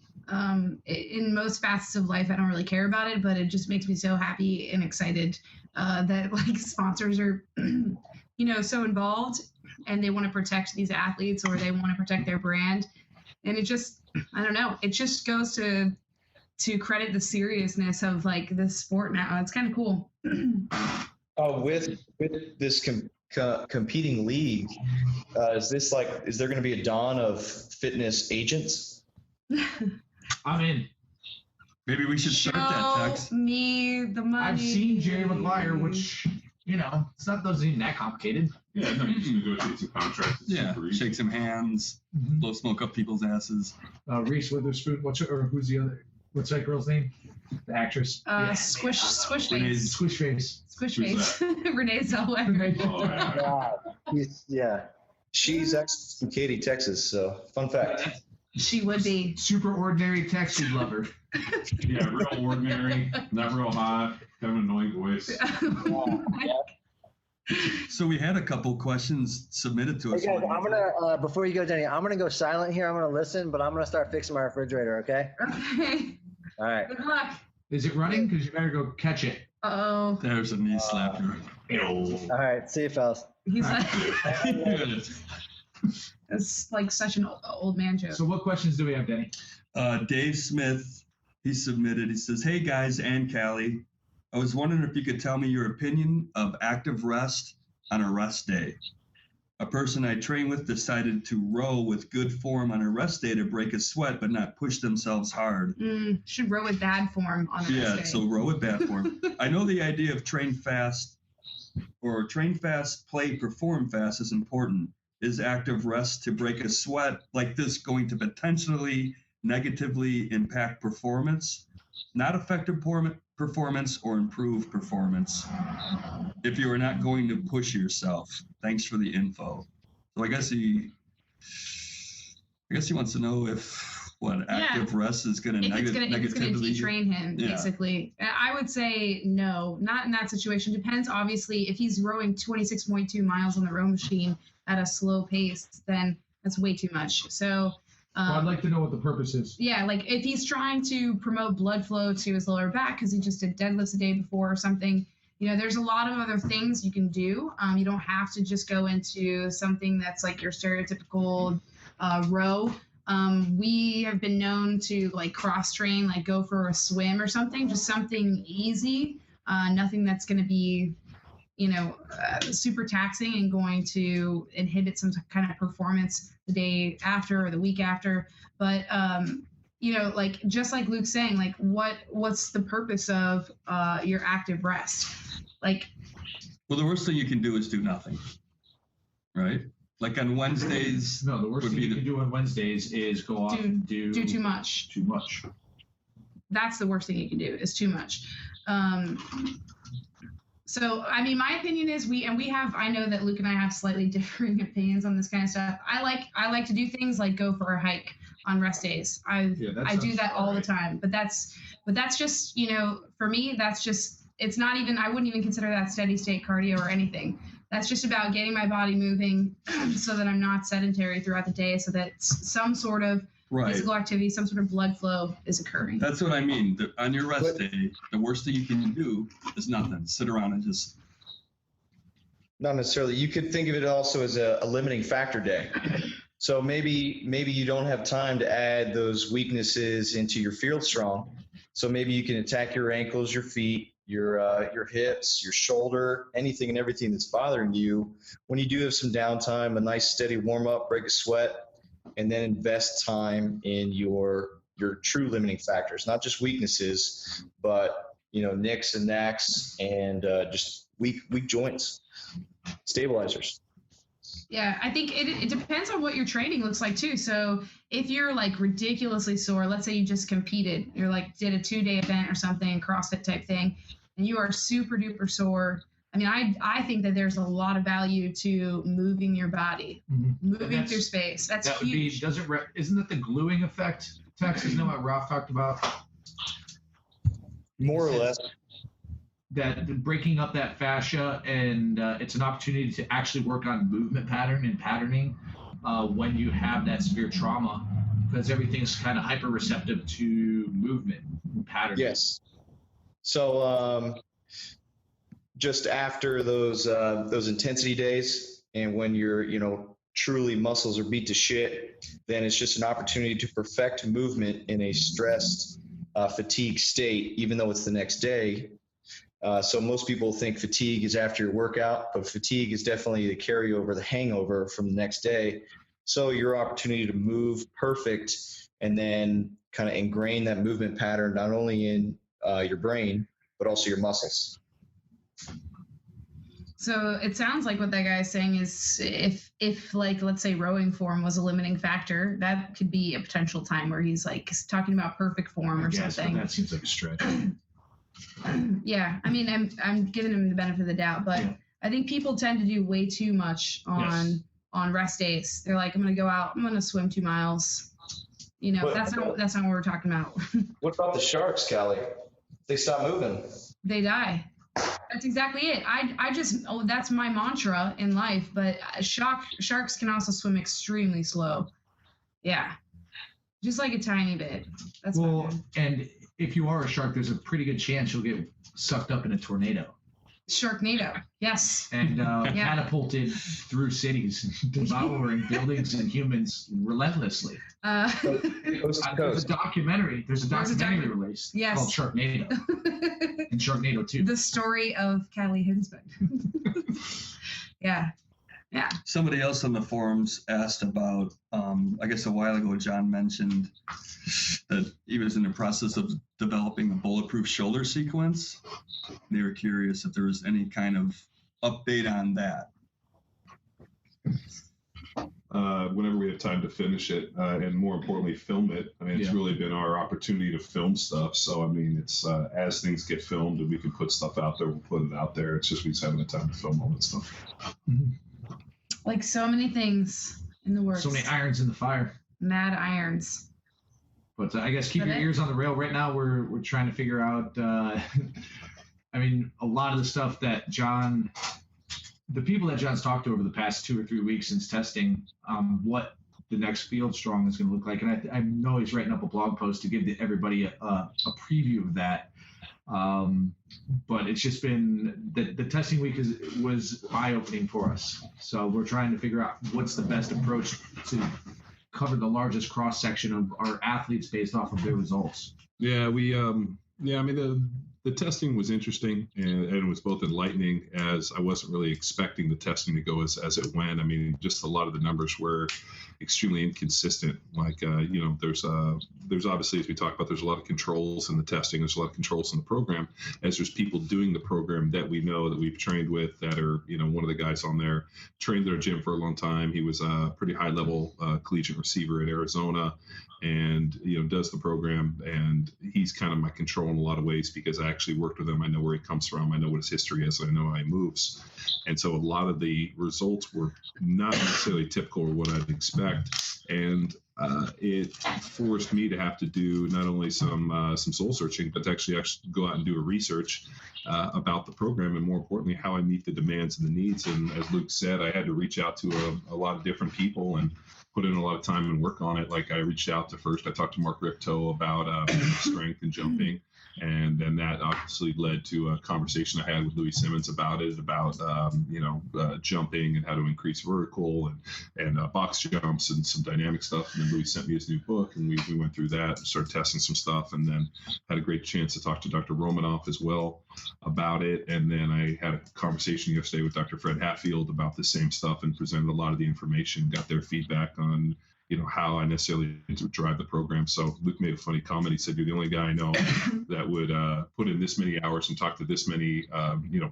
In most facets of life, I don't really care about it, but it just makes me so happy and excited that like sponsors are, you know, so involved and they want to protect these athletes or they want to protect their brand. And it just, I don't know, it just goes to credit the seriousness of like this sport now. It's kind of cool.
With this competing league, is there going to be a dawn of fitness agents?
I'm in.
Maybe we should start that, Tex.
Show me the money.
I've seen Jerry Maguire, which, you know, doesn't even that complicated.
Yeah, no, you can negotiate some contracts. It's
Yeah,
super easy.
shake some hands, blow smoke up people's asses.
Reese Witherspoon, who's the other? What's that girl's name? The actress.
Squish face.
Squish face.
Squish
Who's
face. Renee Zellweger.
Oh, yeah.
Yeah.
She's actually from Katy, Texas. So, fun fact.
She would be.
Super ordinary Tex, you'd love her.
Yeah, real ordinary, not real hot, kind of annoying voice.
So we had a couple questions submitted to us.
Hey guys, I'm gonna before you go, Denny, I'm gonna go silent here. I'm gonna listen, but I'm gonna start fixing my refrigerator. Okay.
Okay.
All right.
Good luck.
Is it running? Because you better go catch it.
Uh-oh.
There's a knee slapper.
All right. See you, fellas.
He's like, it's like such an old man joke.
So what questions do we have, Denny?
Dave Smith, he submitted, he says, hey guys and Callie, I was wondering if you could tell me your opinion of active rest on a rest day. A person I train with decided to row with good form on a rest day to break a sweat but not push themselves hard.
Should row with bad form on the rest day.
So row with bad form. I know the idea of train fast, play, perform fast is important. Is active rest to break a sweat like this going to potentially negatively impact performance, not affect performance or improve performance if you are not going to push yourself? Thanks for the info. So I guess he wants to know if active rest is going to negatively
detrain him, basically. I would say no, not in that situation. Depends, obviously, if he's rowing 26.2 miles on the row machine at a slow pace, then that's way too much. So
I'd like to know what the purpose is.
yeah, like if he's trying to promote blood flow to his lower back because he just did deadlifts the day before or something, you know, there's a lot of other things you can do. You don't have to just go into something that's like your stereotypical row. We have been known to like cross train, like go for a swim or something, just something easy, nothing that's going to be, you know, super taxing and going to inhibit some kind of performance the day after or the week after. But, you know, like, just like Luke's saying, like, what's the purpose of your active rest? Like,
well, the worst thing you can do is do nothing, right? Like on Wednesdays.
No, the worst thing you can do on Wednesdays is go off and do
too much.
Too much.
That's the worst thing you can do, is too much. So, I mean, my opinion is I know that Luke and I have slightly differing opinions on this kind of stuff. I like to do things like go for a hike on rest days. I do that all the time, but that's just, for me, that's just, it's not even, I wouldn't even consider that steady state cardio or anything. That's just about getting my body moving so that I'm not sedentary throughout the day, so that some sort of physical activity, some sort of blood flow is occurring.
That's what I mean. On your rest day, the worst thing you can do is nothing. Sit around and just.
Not necessarily. You could think of it also as a limiting factor day. So maybe you don't have time to add those weaknesses into your field strong. So maybe you can attack your ankles, your feet, your hips, your shoulder, anything and everything that's bothering you. When you do have some downtime, a nice steady warm up, break a sweat, and then invest time in your true limiting factors, not just weaknesses, but nicks and knacks and just weak joints, stabilizers.
Yeah, I think it depends on what your training looks like too. So if you're like ridiculously sore, let's say you just competed, you're like did a 2-day event or something, CrossFit type thing, and you are super duper sore. I mean, I think that there's a lot of value to moving your body, moving through space. That huge.
Isn't that the gluing effect, Tex? Isn't that what Ralph talked about?
More or less.
That breaking up that fascia, and it's an opportunity to actually work on movement pattern and patterning when you have that severe trauma, because everything's kind of hyper receptive to movement pattern.
Yes. So just after those intensity days, and when you're truly muscles are beat to shit, then it's just an opportunity to perfect movement in a stressed, fatigued state, even though it's the next day. So most people think fatigue is after your workout, but fatigue is definitely the carryover, the hangover from the next day. So your opportunity to move perfect and then kind of ingrain that movement pattern, not only in your brain, but also your muscles.
So it sounds like what that guy is saying is if like, let's say rowing form was a limiting factor, that could be a potential time where he's like talking about perfect form or something.
But that seems like a stretch.
Yeah, I mean, I'm giving him the benefit of the doubt, but I think people tend to do way too much on rest days. They're like, I'm going to go out, I'm going to swim 2 miles. That's not what we're talking about.
What about the sharks, Callie? They stop moving.
They die. That's exactly it. That's my mantra in life, but sharks can also swim extremely slow. Yeah. Just like a tiny bit. That's
and if you are a shark, there's a pretty good chance you'll get sucked up in a tornado.
Sharknado, yes.
And catapulted through cities, devouring buildings and humans relentlessly.
Coast to coast.
There's a documentary released called Sharknado. And Sharknado 2.
The story of Callie Hinsman. Yeah. Yeah.
Somebody else on the forums asked about, I guess a while ago, John mentioned that he was in the process of developing a bulletproof shoulder sequence. They were curious if there was any kind of update on that.
Whenever we have time to finish it, and more importantly, film it. I mean, it's really been our opportunity to film stuff. So, I mean, it's as things get filmed and we can put stuff out there, we'll put it out there. It's just we just haven't had time to film all that stuff.
Like so many things in the works.
So many irons in the fire.
Mad irons.
But I guess keep your ears on the rail. Right now, we're trying to figure out. I mean, a lot of the stuff that the people that John's talked to over the past 2 or 3 weeks since testing, what the next Field Strong is going to look like, and I know he's writing up a blog post to give everybody a preview of that. But it's just been the testing week was eye-opening for us. So we're trying to figure out what's the best approach to cover the largest cross-section of our athletes based off of their results.
Yeah, we Yeah, I mean, the testing was interesting and it was both enlightening, as I wasn't really expecting the testing to go as it went. I mean, just a lot of the numbers were extremely inconsistent. Like, there's obviously, as we talked about, there's a lot of controls in the testing. There's a lot of controls in the program, as there's people doing the program that we know, that we've trained with, that are, one of the guys on there trained at our gym for a long time. He was a pretty high level collegiate receiver at Arizona, and does the program, and he's kind of my control in a lot of ways because I actually worked with him. I know where he comes from, I know what his history is, I know how he moves, and so a lot of the results were not necessarily typical of what I'd expect, and it forced me to have to do not only some soul searching, but to actually go out and do a research about the program, and more importantly, how I meet the demands and the needs. And as Luke said, I had to reach out to a lot of different people and put in a lot of time and work on it. Like, I reached out I talked to Mark Ripto about strength and jumping. And then that obviously led to a conversation I had with Louis Simmons about jumping and how to increase vertical and box jumps and some dynamic stuff. And then Louis sent me his new book, and we went through that and started testing some stuff, and then had a great chance to talk to Dr. Romanoff as well about it. And then I had a conversation yesterday with Dr. Fred Hatfield about the same stuff and presented a lot of the information, got their feedback on how I necessarily drive the program. So Luke made a funny comment. He said, "You're the only guy I know that would put in this many hours and talk to this many,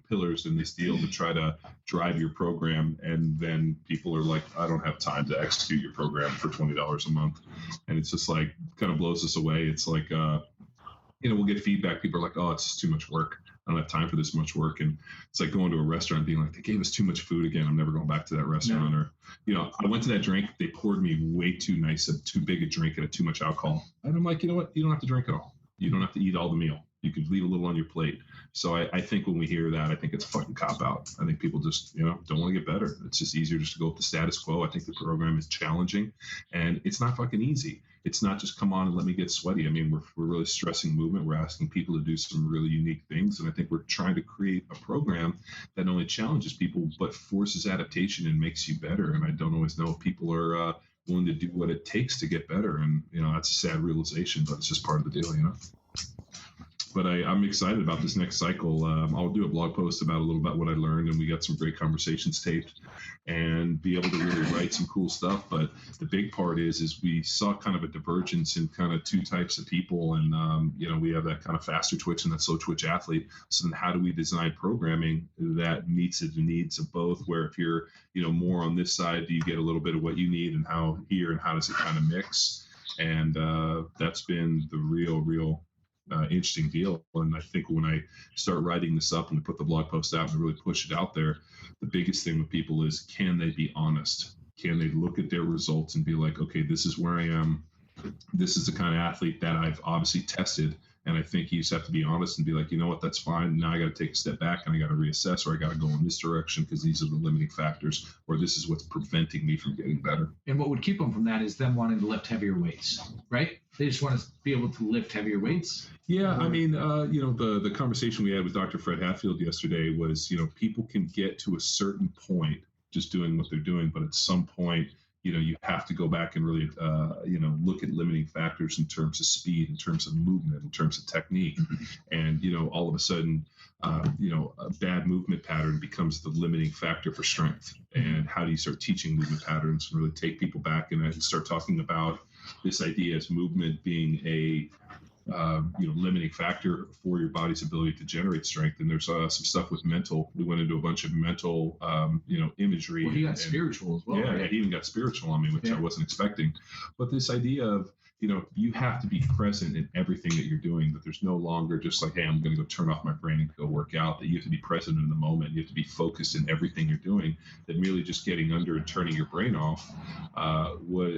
pillars in this deal to try to drive your program." And then people are like, "I don't have time to execute your program for $20 a month." And it's just like, kind of blows us away. It's like, we'll get feedback. People are like, "Oh, it's just too much work. I don't have time for this much work." And it's like going to a restaurant and being like, "They gave us too much food again. I'm never going back to that restaurant."
No.
Or, I went to that drink. They poured me way too nice, too big a drink, and had too much alcohol. And I'm like, you know what? You don't have to drink it all. You don't have to eat all the meal. You could leave a little on your plate. So I think when we hear that, I think it's a fucking cop out. I think people just, don't want to get better. It's just easier just to go with the status quo. I think the program is challenging, and it's not fucking easy. It's not just come on and let me get sweaty. I mean, we're really stressing movement. We're asking people to do some really unique things. And I think we're trying to create a program that not only challenges people, but forces adaptation and makes you better. And I don't always know if people are willing to do what it takes to get better. And, that's a sad realization, but it's just part of the deal, But I'm excited about this next cycle. I'll do a blog post about a little about what I learned, and we got some great conversations taped, and be able to really write some cool stuff. But the big part is we saw kind of a divergence in kind of two types of people, and we have that kind of faster twitch and that slow twitch athlete. So then, how do we design programming that meets the needs of both? Where if you're more on this side, do you get a little bit of what you need, and how does it kind of mix? And that's been the real interesting deal. And I think when I start writing this up and put the blog post out and really push it out there, the biggest thing with people is, can they be honest? Can they look at their results and be like, okay, this is where I am. This is the kind of athlete that I've obviously tested. And I think you just have to be honest and be like, you know what, that's fine. Now I got to take a step back and I got to reassess, or I got to go in this direction because these are the limiting factors, or this is what's preventing me from getting better.
And what would keep them from that is them wanting to lift heavier weights, right? They just want to be able to lift heavier weights.
Yeah, I mean, the conversation we had with Dr. Fred Hatfield yesterday was, people can get to a certain point just doing what they're doing, but at some point, you have to go back and really, look at limiting factors in terms of speed, in terms of movement, in terms of technique. And, all of a sudden, a bad movement pattern becomes the limiting factor for strength. And how do you start teaching movement patterns and really take people back and start talking about this idea as movement being a limiting factor for your body's ability to generate strength. And there's some stuff with mental. We went into a bunch of mental, imagery.
Well, he got spiritual as well.
Yeah,
right?
He even got spiritual on me, which I wasn't expecting. But this idea of, you have to be present in everything that you're doing, that there's no longer just like, hey, I'm going to go turn off my brain and go work out, that you have to be present in the moment. You have to be focused in everything you're doing, that merely just getting under and turning your brain off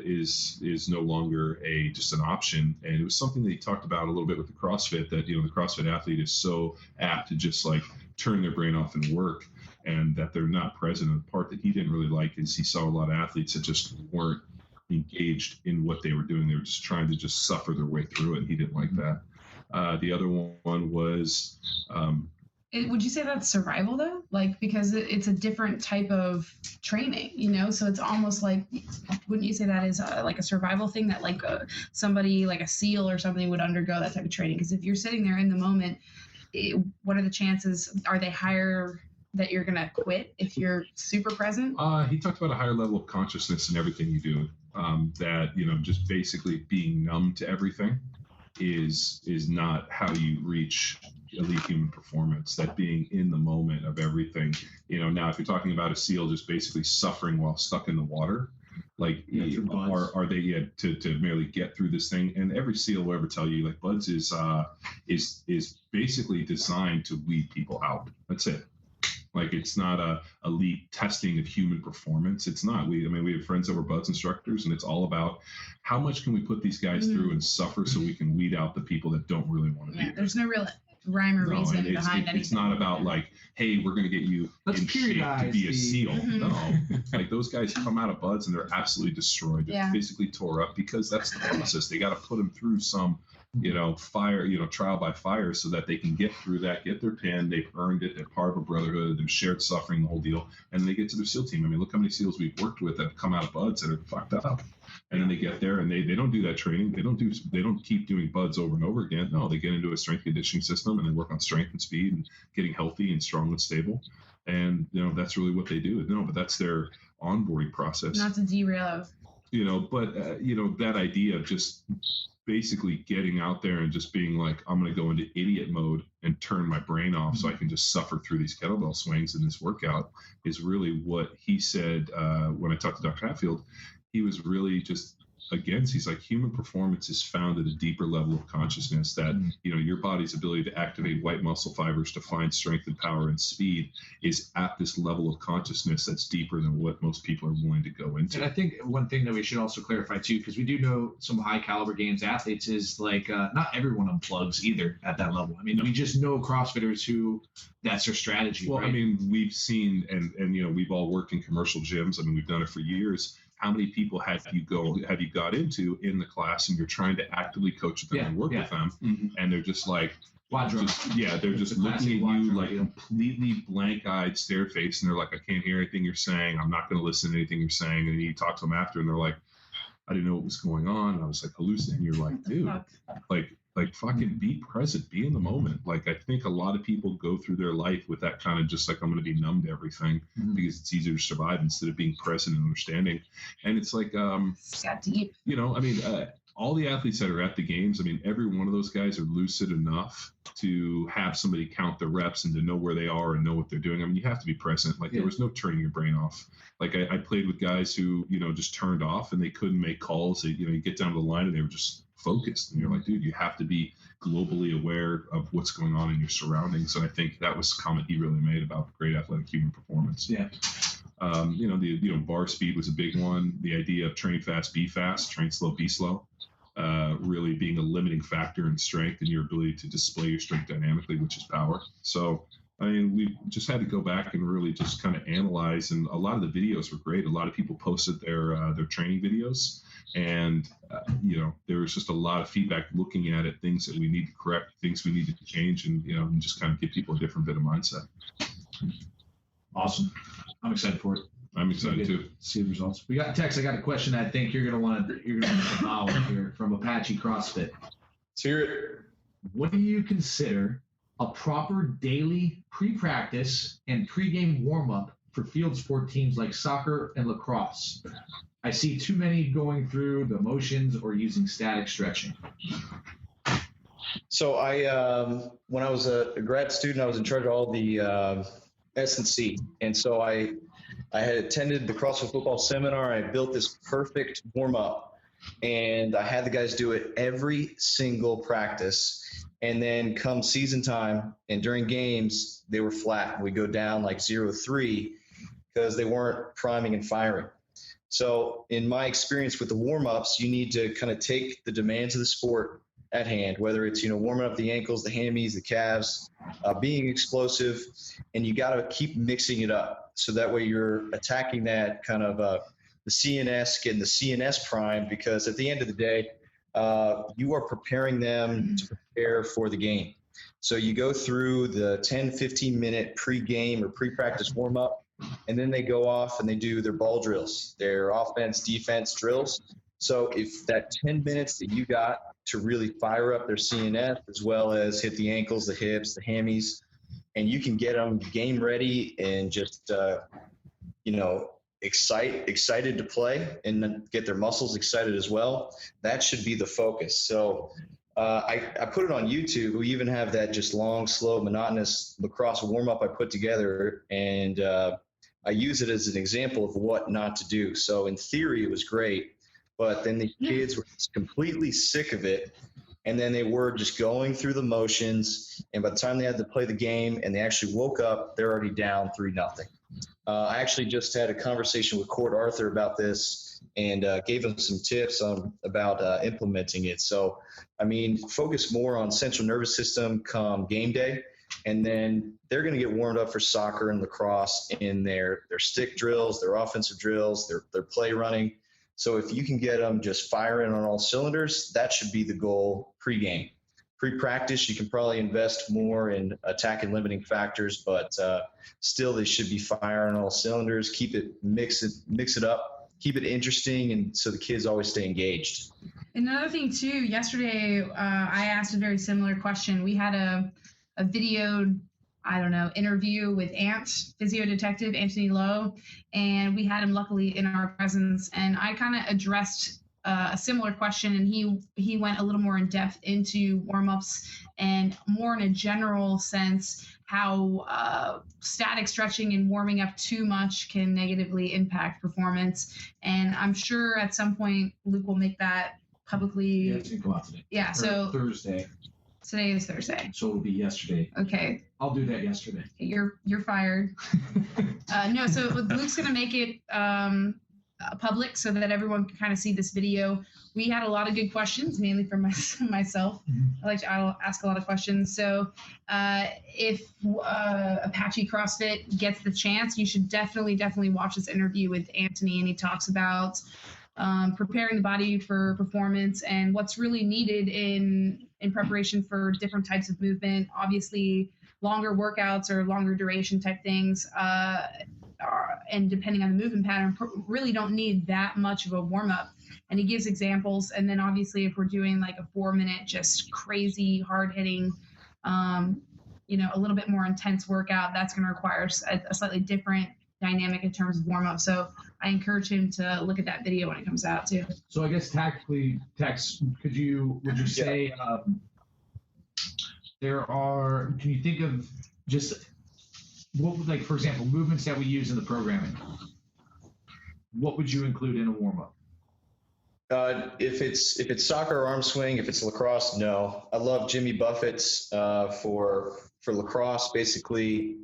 is no longer just an option. And it was something that he talked about a little bit with the CrossFit, that, the CrossFit athlete is so apt to just like turn their brain off and work, and that they're not present. And the part that he didn't really like is he saw a lot of athletes that just weren't engaged in what they were doing. They were just trying to just suffer their way through it. He didn't like that. The other one was
would you say that's survival though? Like, because it's a different type of training, you know? So it's almost like, wouldn't you say that is like a survival thing that like somebody like a SEAL or something would undergo that type of training? Because if you're sitting there in the moment, what are the chances? Are they higher that you're going to quit if you're super present?
He talked about a higher level of consciousness in everything you do. That, you know, just basically being numb to everything is not how you reach elite human performance. That being in the moment of everything, you know. Now if you're talking about a SEAL just basically suffering while stuck in the water, like are they to merely get through this thing? And every SEAL will ever tell you, like, BUD/S is basically designed to weed people out. That's it. Like, it's not a elite testing of human performance. It's not. We have friends that were BUD/S instructors, and it's all about how much can we put these guys through and suffer so we can weed out the people that don't really want to be there.
There's no real rhyme or reason behind anything.
It's not about like, hey, we're going to get you in shape to be a SEAL. No, like those guys come out of BUD/S and they're absolutely destroyed. They're physically tore up because that's the process. They got to put them through some, you know, fire, you know, trial by fire so that they can get through that, get their pin. They've earned it. They're part of a brotherhood. They've shared suffering, the whole deal. And then they get to their SEAL team. I mean, look how many SEALs we've worked with that have come out of BUD/S that are fucked up. And then they get there and they don't do that training. They don't keep doing BUD/S over and over again. No, they get into a strength conditioning system and they work on strength and speed and getting healthy and strong and stable. And, you know, that's really what they do. No, but that's their onboarding process.
Not to derail.
You know, but, you know, that idea of just basically getting out there and just being like, I'm going to go into idiot mode and turn my brain off so I can just suffer through these kettlebell swings in this workout is really what he said when I talked to Dr. Hatfield. He was really just against. He's like, human performance is found at a deeper level of consciousness that, you know, your body's ability to activate white muscle fibers to find strength and power and speed is at this level of consciousness that's deeper than what most people are willing to go into.
And I think one thing that we should also clarify too, because we do know some high caliber games athletes, is like not everyone unplugs either at that level. I mean, we just know CrossFitters who that's their strategy.
Well,
right?
I mean, we've seen, and you know, we've all worked in commercial gyms. I mean, we've done it for years. How many people have you got into in the class and you're trying to actively coach them and work with them, and they're just like, they're just looking at you like completely blank-eyed, stare-faced, and they're like, I can't hear anything you're saying. I'm not going to listen to anything you're saying. And you talk to them after, and they're like, I didn't know what was going on. I was like hallucinating. You're like, dude, like fucking be present, be in the moment. Like, I think a lot of people go through their life with that kind of just like, I'm going to be numb to everything because it's easier to survive instead of being present and understanding. And it's like,
It's got deep.
you know, I mean, all the athletes that are at the games, I mean, every one of those guys are lucid enough to have somebody count the reps and to know where they are and know what they're doing. I mean, you have to be present. Like, there was no turning your brain off. Like, I played with guys who, you know, just turned off and they couldn't make calls. They, you know, you get down to the line and they were just focused. And you're like, dude, you have to be globally aware of what's going on in your surroundings. And I think that was a comment he really made about great athletic human performance.
Yeah.
You know, bar speed was a big one. The idea of train fast, be fast, train slow, be slow. Really being a limiting factor in strength and your ability to display your strength dynamically, which is power. So, I mean, we just had to go back and really just kind of analyze, and a lot of the videos were great. A lot of people posted their training videos, and you know, there was just a lot of feedback looking at it, things that we need to correct, things we needed to change, and, you know, and just kind of give people a different bit of mindset.
Awesome. I'm excited for it.
I'm excited too.
See the results. We got a text. I got a question I think you're gonna want to follow here from Apache CrossFit.
Let's hear it.
What do you consider a proper daily pre-practice and pre-game warm-up for field sport teams like soccer and lacrosse? I see too many going through the motions or using static stretching.
So when I was a grad student, I was in charge of all the S&C. And so I had attended the CrossFit football seminar. I built this perfect warm-up, and I had the guys do it every single practice. And then come season time and during games, they were flat. We go down like 0-3 because they weren't priming and firing. So in my experience with the warm-ups, you need to kind of take the demands of the sport at hand, whether it's, you know, warming up the ankles, the hammies, the calves, being explosive, and you got to keep mixing it up. So that way you're attacking that kind of the CNS, getting the CNS prime, because at the end of the day, you are preparing them to prepare for the game. So you go through the 10, 15-minute pre-game or pre-practice warm-up, and then they go off and they do their ball drills, their offense, defense drills. So if that 10 minutes that you got to really fire up their CNS as well as hit the ankles, the hips, the hammies, and you can get them game ready and just, excited to play and then get their muscles excited as well, that should be the focus. So I put it on YouTube. We even have that just long, slow, monotonous lacrosse warm-up I put together, and I use it as an example of what not to do. So in theory, it was great, but then the kids were just completely sick of it, and then they were just going through the motions, and by the time they had to play the game and they actually woke up, they're already down 3-0. I actually just had a conversation with Court Arthur about this and gave him some tips about implementing it. So, I mean, focus more on central nervous system come game day, and then they're going to get warmed up for soccer and lacrosse in their stick drills, their offensive drills, their play running. So if you can get them just firing on all cylinders, that should be the goal pregame. Pre-practice, you can probably invest more in attack and limiting factors, but still they should be firing on all cylinders. Mix it up, keep it interesting, and so the kids always stay engaged.
Another thing too, yesterday I asked a very similar question. We had a videoed, interview with physio detective Anthony Lowe, and we had him luckily in our presence, and I kind of addressed a similar question, and he went a little more in depth into warm-ups and more in a general sense how static stretching and warming up too much can negatively impact performance. And I'm sure at some point Luke will make that publicly.
Yeah, it's gonna come out today.
Yeah, so
Thursday.
Today is Thursday.
So it'll be yesterday.
Okay.
I'll do that yesterday.
You're fired. No, so Luke's gonna make it public so that everyone can kind of see this video. We had a lot of good questions, mainly from myself. Mm-hmm. I'll ask a lot of questions. So if Apache CrossFit gets the chance, you should definitely watch this interview with Anthony, and he talks about preparing the body for performance and what's really needed in preparation for different types of movement. Obviously, longer workouts or longer duration type things, and depending on the movement pattern, really don't need that much of a warm-up. And he gives examples. And then obviously if we're doing like a 4-minute, just crazy, hard-hitting, a little bit more intense workout, that's going to require a slightly different dynamic in terms of warm-up. So I encourage him to look at that video when it comes out too.
So I guess tactically, Tex, would you say can you think of just what would, like, for example, movements that we use in the programming? What would you include in a warm-up?
If it's soccer or arm swing, if it's lacrosse, no. I love Jimmy Buffett's for lacrosse, basically,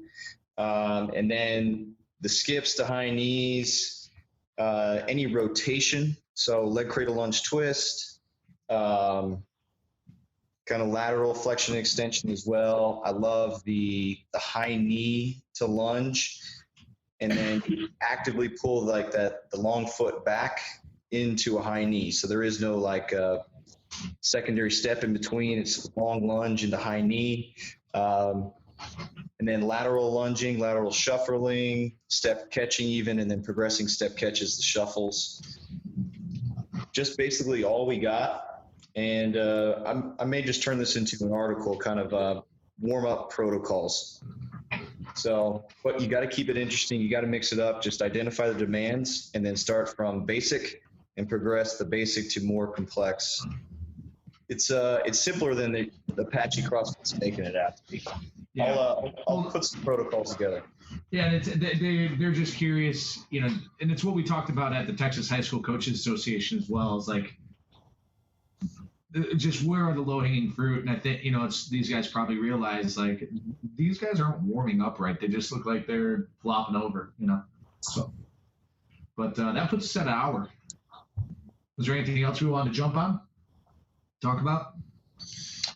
and then the skips to high knees, any rotation, so leg cradle lunge twist, kind of lateral flexion extension as well. I love the high knee to lunge, and then actively pull like the long foot back into a high knee. So there is no like secondary step in between. It's long lunge into high knee. And then lateral lunging, lateral shuffling, step catching even, and then progressing step catches, the shuffles. Just basically all we got. And I may just turn this into an article, kind of warm-up protocols. So, but you got to keep it interesting. You got to mix it up. Just identify the demands and then start from basic and progress the basic to more complex. It's simpler than the Apache CrossFit's making it out to be. Yeah. I'll put some protocols together.
Yeah, they're just curious, and it's what we talked about at the Texas High School Coaches Association as well. It's like, just where are the low-hanging fruit? And I think, it's these guys probably realize, like, these guys aren't warming up right. They just look like they're flopping over, So, but that puts us at an hour. Was there anything else we wanted to jump on? Talk about?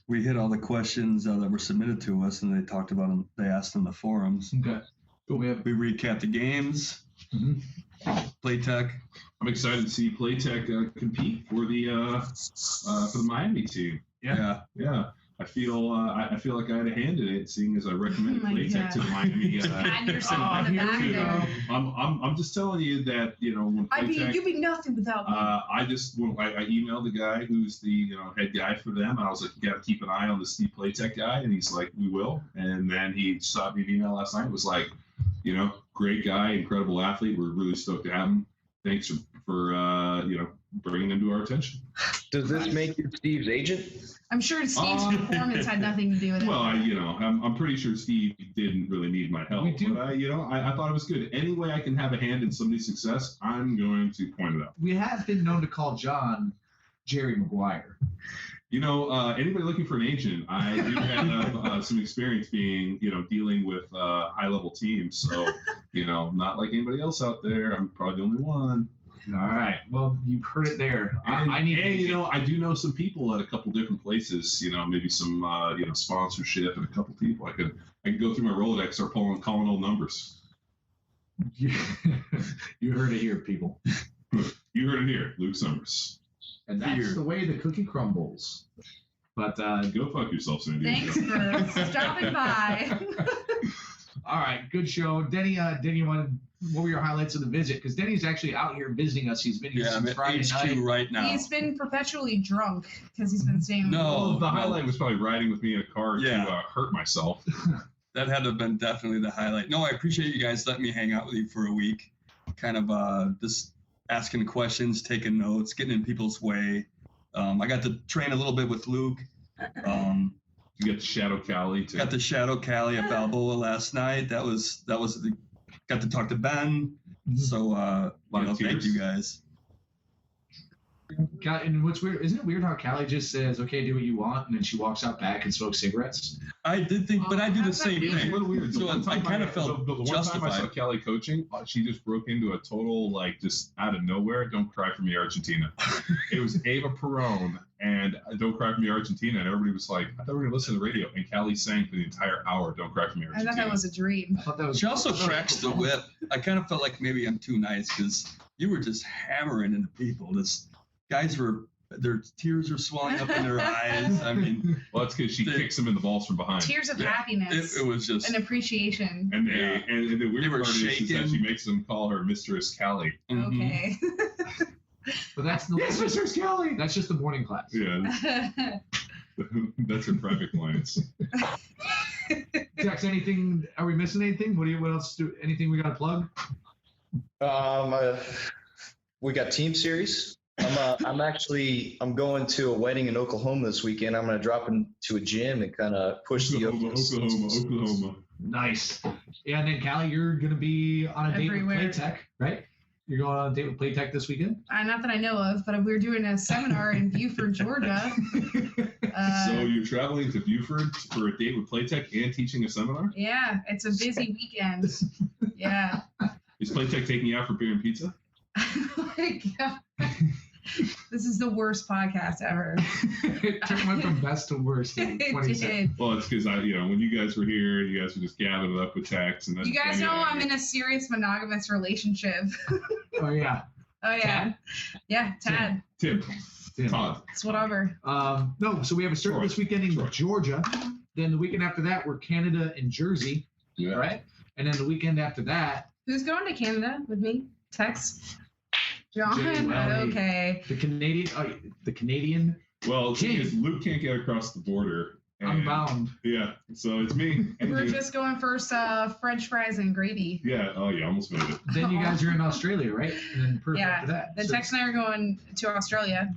We hit all the questions that were submitted to us, and they talked about them. They asked in the forums.
Okay. Cool. We
recapped the games. Mm-hmm. Playtech.
I'm excited to see Playtech compete for the Miami team.
Yeah.
I feel like I had a hand in it, seeing as I recommended Playtech to the Miami.
Pat yourself on the back there.
I'm just telling you that when Playtech,
you'd be nothing without me.
I emailed the guy who's the head guy for them, and I was like, you got to keep an eye on the Steve Playtech guy, and he's like, we will. And then he shot me an email last night. It was like, great guy, incredible athlete. We're really stoked to have him. Thanks for bringing him to our attention.
Does this make you Steve's agent?
I'm sure Steve's performance had nothing to do with it.
Well, I'm pretty sure Steve didn't really need my help. But I thought it was good. Any way I can have a hand in somebody's success, I'm going to point it out.
We have been known to call John Jerry Maguire.
Anybody looking for an agent, I do have some experience dealing with high-level teams. So, not like anybody else out there. I'm probably the only one.
All right. Well, you've heard it there.
I do know some people at a couple different places. Maybe some sponsorship and a couple people. I could go through my Rolodex, start calling old numbers.
You heard it here, people.
You heard it here, Luke Summers.
And that's the way the cookie crumbles. But
go fuck yourself, San Diego.
Thanks for stopping by.
All right, good show, Denny. What were your highlights of the visit? Because Denny's actually out here visiting us. He's been here since Friday night.
Right now.
He's been perpetually drunk because he's been staying.
No, the highlight was probably riding with me in a car to hurt myself.
That had to have been definitely the highlight. No, I appreciate you guys letting me hang out with you for a week. Kind of just asking questions, taking notes, getting in people's way. I got to train a little bit with Luke.
You got the Shadow Cali too.
Got the Shadow Cali at Balboa last night. That was got to talk to Ben. So thank you guys.
And what's weird, isn't it weird how Callie just says, okay, do what you want, and then she walks out back and smokes cigarettes?
I did think, but I do the same thing.
It's a little weird.
So I kind of felt
the one
justified.
time I saw Callie coaching, she just broke into a total, just out of nowhere, don't cry for me, Argentina. It was Eva Perón and Don't Cry for Me, Argentina, and everybody was like, I thought we were going to listen to the radio, and Callie sang for the entire hour, Don't Cry for Me, Argentina.
I thought that was a dream.
She also cracks the whip. I kind of felt like maybe I'm too nice because you were just hammering into people. Guys their tears are swelling up in their eyes. I mean,
well, that's because she kicks them in the balls from behind.
Tears of happiness.
It was just
an appreciation.
And and the weird part is that she makes them call her Mistress Callie.
Mm-hmm.
Okay.
But that's Mistress Callie. That's just the morning class.
Yeah. That's her private clients.
Jax, anything? Are we missing anything? What else? Anything we got to plug?
We got team series. I'm going to a wedding in Oklahoma this weekend. I'm going to drop into a gym and kind of push
Oklahoma.
Nice. Yeah, and then Callie, you're going to be on a date with Playtech, right? You're going on a date with Playtech this weekend?
Not that I know of, but we're doing a seminar in Beaufort, Georgia.
So you're traveling to Beaufort for a date with Playtech and teaching a seminar?
Yeah, it's a busy weekend. Yeah.
Is Playtech taking you out for beer and pizza?
Oh my God. This is the worst podcast ever.
It went from best to worst in 20 seconds.
Well, it's because when you guys were here, you guys were just gathering it up with Tex. And
you guys know I'm in a serious monogamous relationship.
Oh, yeah.
Oh, yeah. Tad? Yeah, Tad.
Tim. Todd.
It's whatever.
No, so we have a start this weekend in Georgia. Then the weekend after that, we're Canada and Jersey.
Yeah.
Right? And then the weekend after that.
Who's going to Canada with me? Tex? John? Okay.
The Canadian.
Well, Luke can't get across the border.
I'm bound.
Yeah, so it's me.
We're just going for French fries and gravy.
Yeah, almost made it.
Then you guys are in Australia, right? And then after that.
Then Tex and I are going to Australia.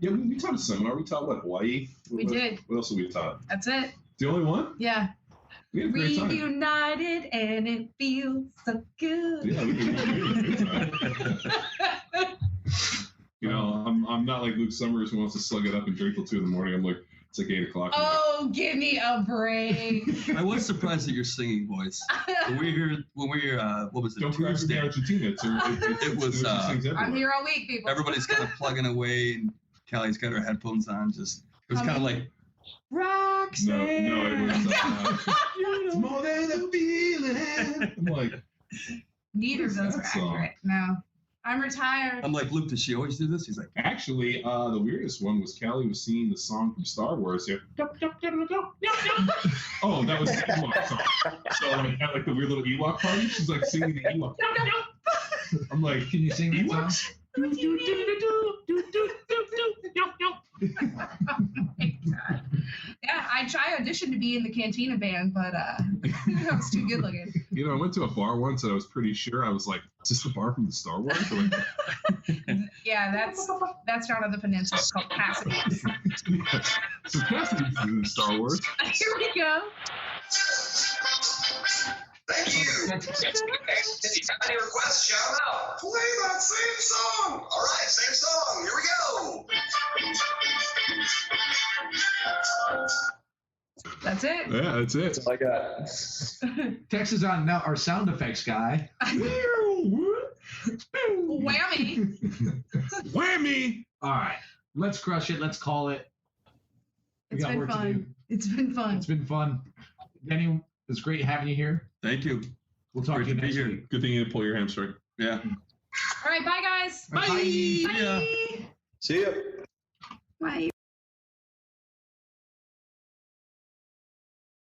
Yeah, we taught a seminar. We taught, Hawaii?
We did.
What else have we taught?
That's it.
The only one?
Yeah.
We had a great time.
Reunited and it feels so good.
Yeah, we had a good time. I'm not like Luke Summers who wants to slug it up and drink till 2 a.m. I'm like, it's like 8 o'clock.
Oh, give me a break.
I was surprised at your singing voice. When we were what was it?
Don't cry for me, Argentina.
It was.
I'm here all week, people.
Everybody's kind of plugging away, and Callie's got her headphones on. It was kind of like.
Roxanne.
No, it was. It's more than a feeling. I'm like.
Neither of those are accurate. No. I'm retired.
I'm like, Luke, does she always do this? He's like,
Actually, the weirdest one was Callie was singing the song from Star Wars. Yeah. Oh, that was the Ewok song. So like at like the weird little Ewok party, she's like singing the Ewok. I'm like,
Can you sing that
Ewoks?
song?
Oh my God. Yeah, I auditioned to be in the Cantina band, but I was too good looking.
You know, I went to a bar once and I was pretty sure. I was like, is this the bar from the Star Wars? Or like,
Yeah, that's down on the peninsula. It's called Cassidy's.
so Cassidy's in Star Wars.
Here we go.
Thank you. Anytime any requests, shout them out. Play that same song. All right, same song. Here we go.
That's it.
Yeah, that's it.
That's all I got.
Tex is on now, our sound effects guy.
Whammy.
Whammy!
All right, let's crush it. Let's call it. We
It's
got
been
work to do.
fun. It's been fun.
It's been fun. Denny, it's great having you here.
thank you.
We'll talk
Great
to you
to be
next
here.
week.
Good thing you didn't pull your hamstring.
Yeah.
All right, bye, guys.
Bye.
Bye.
Yeah.
See ya.
Bye.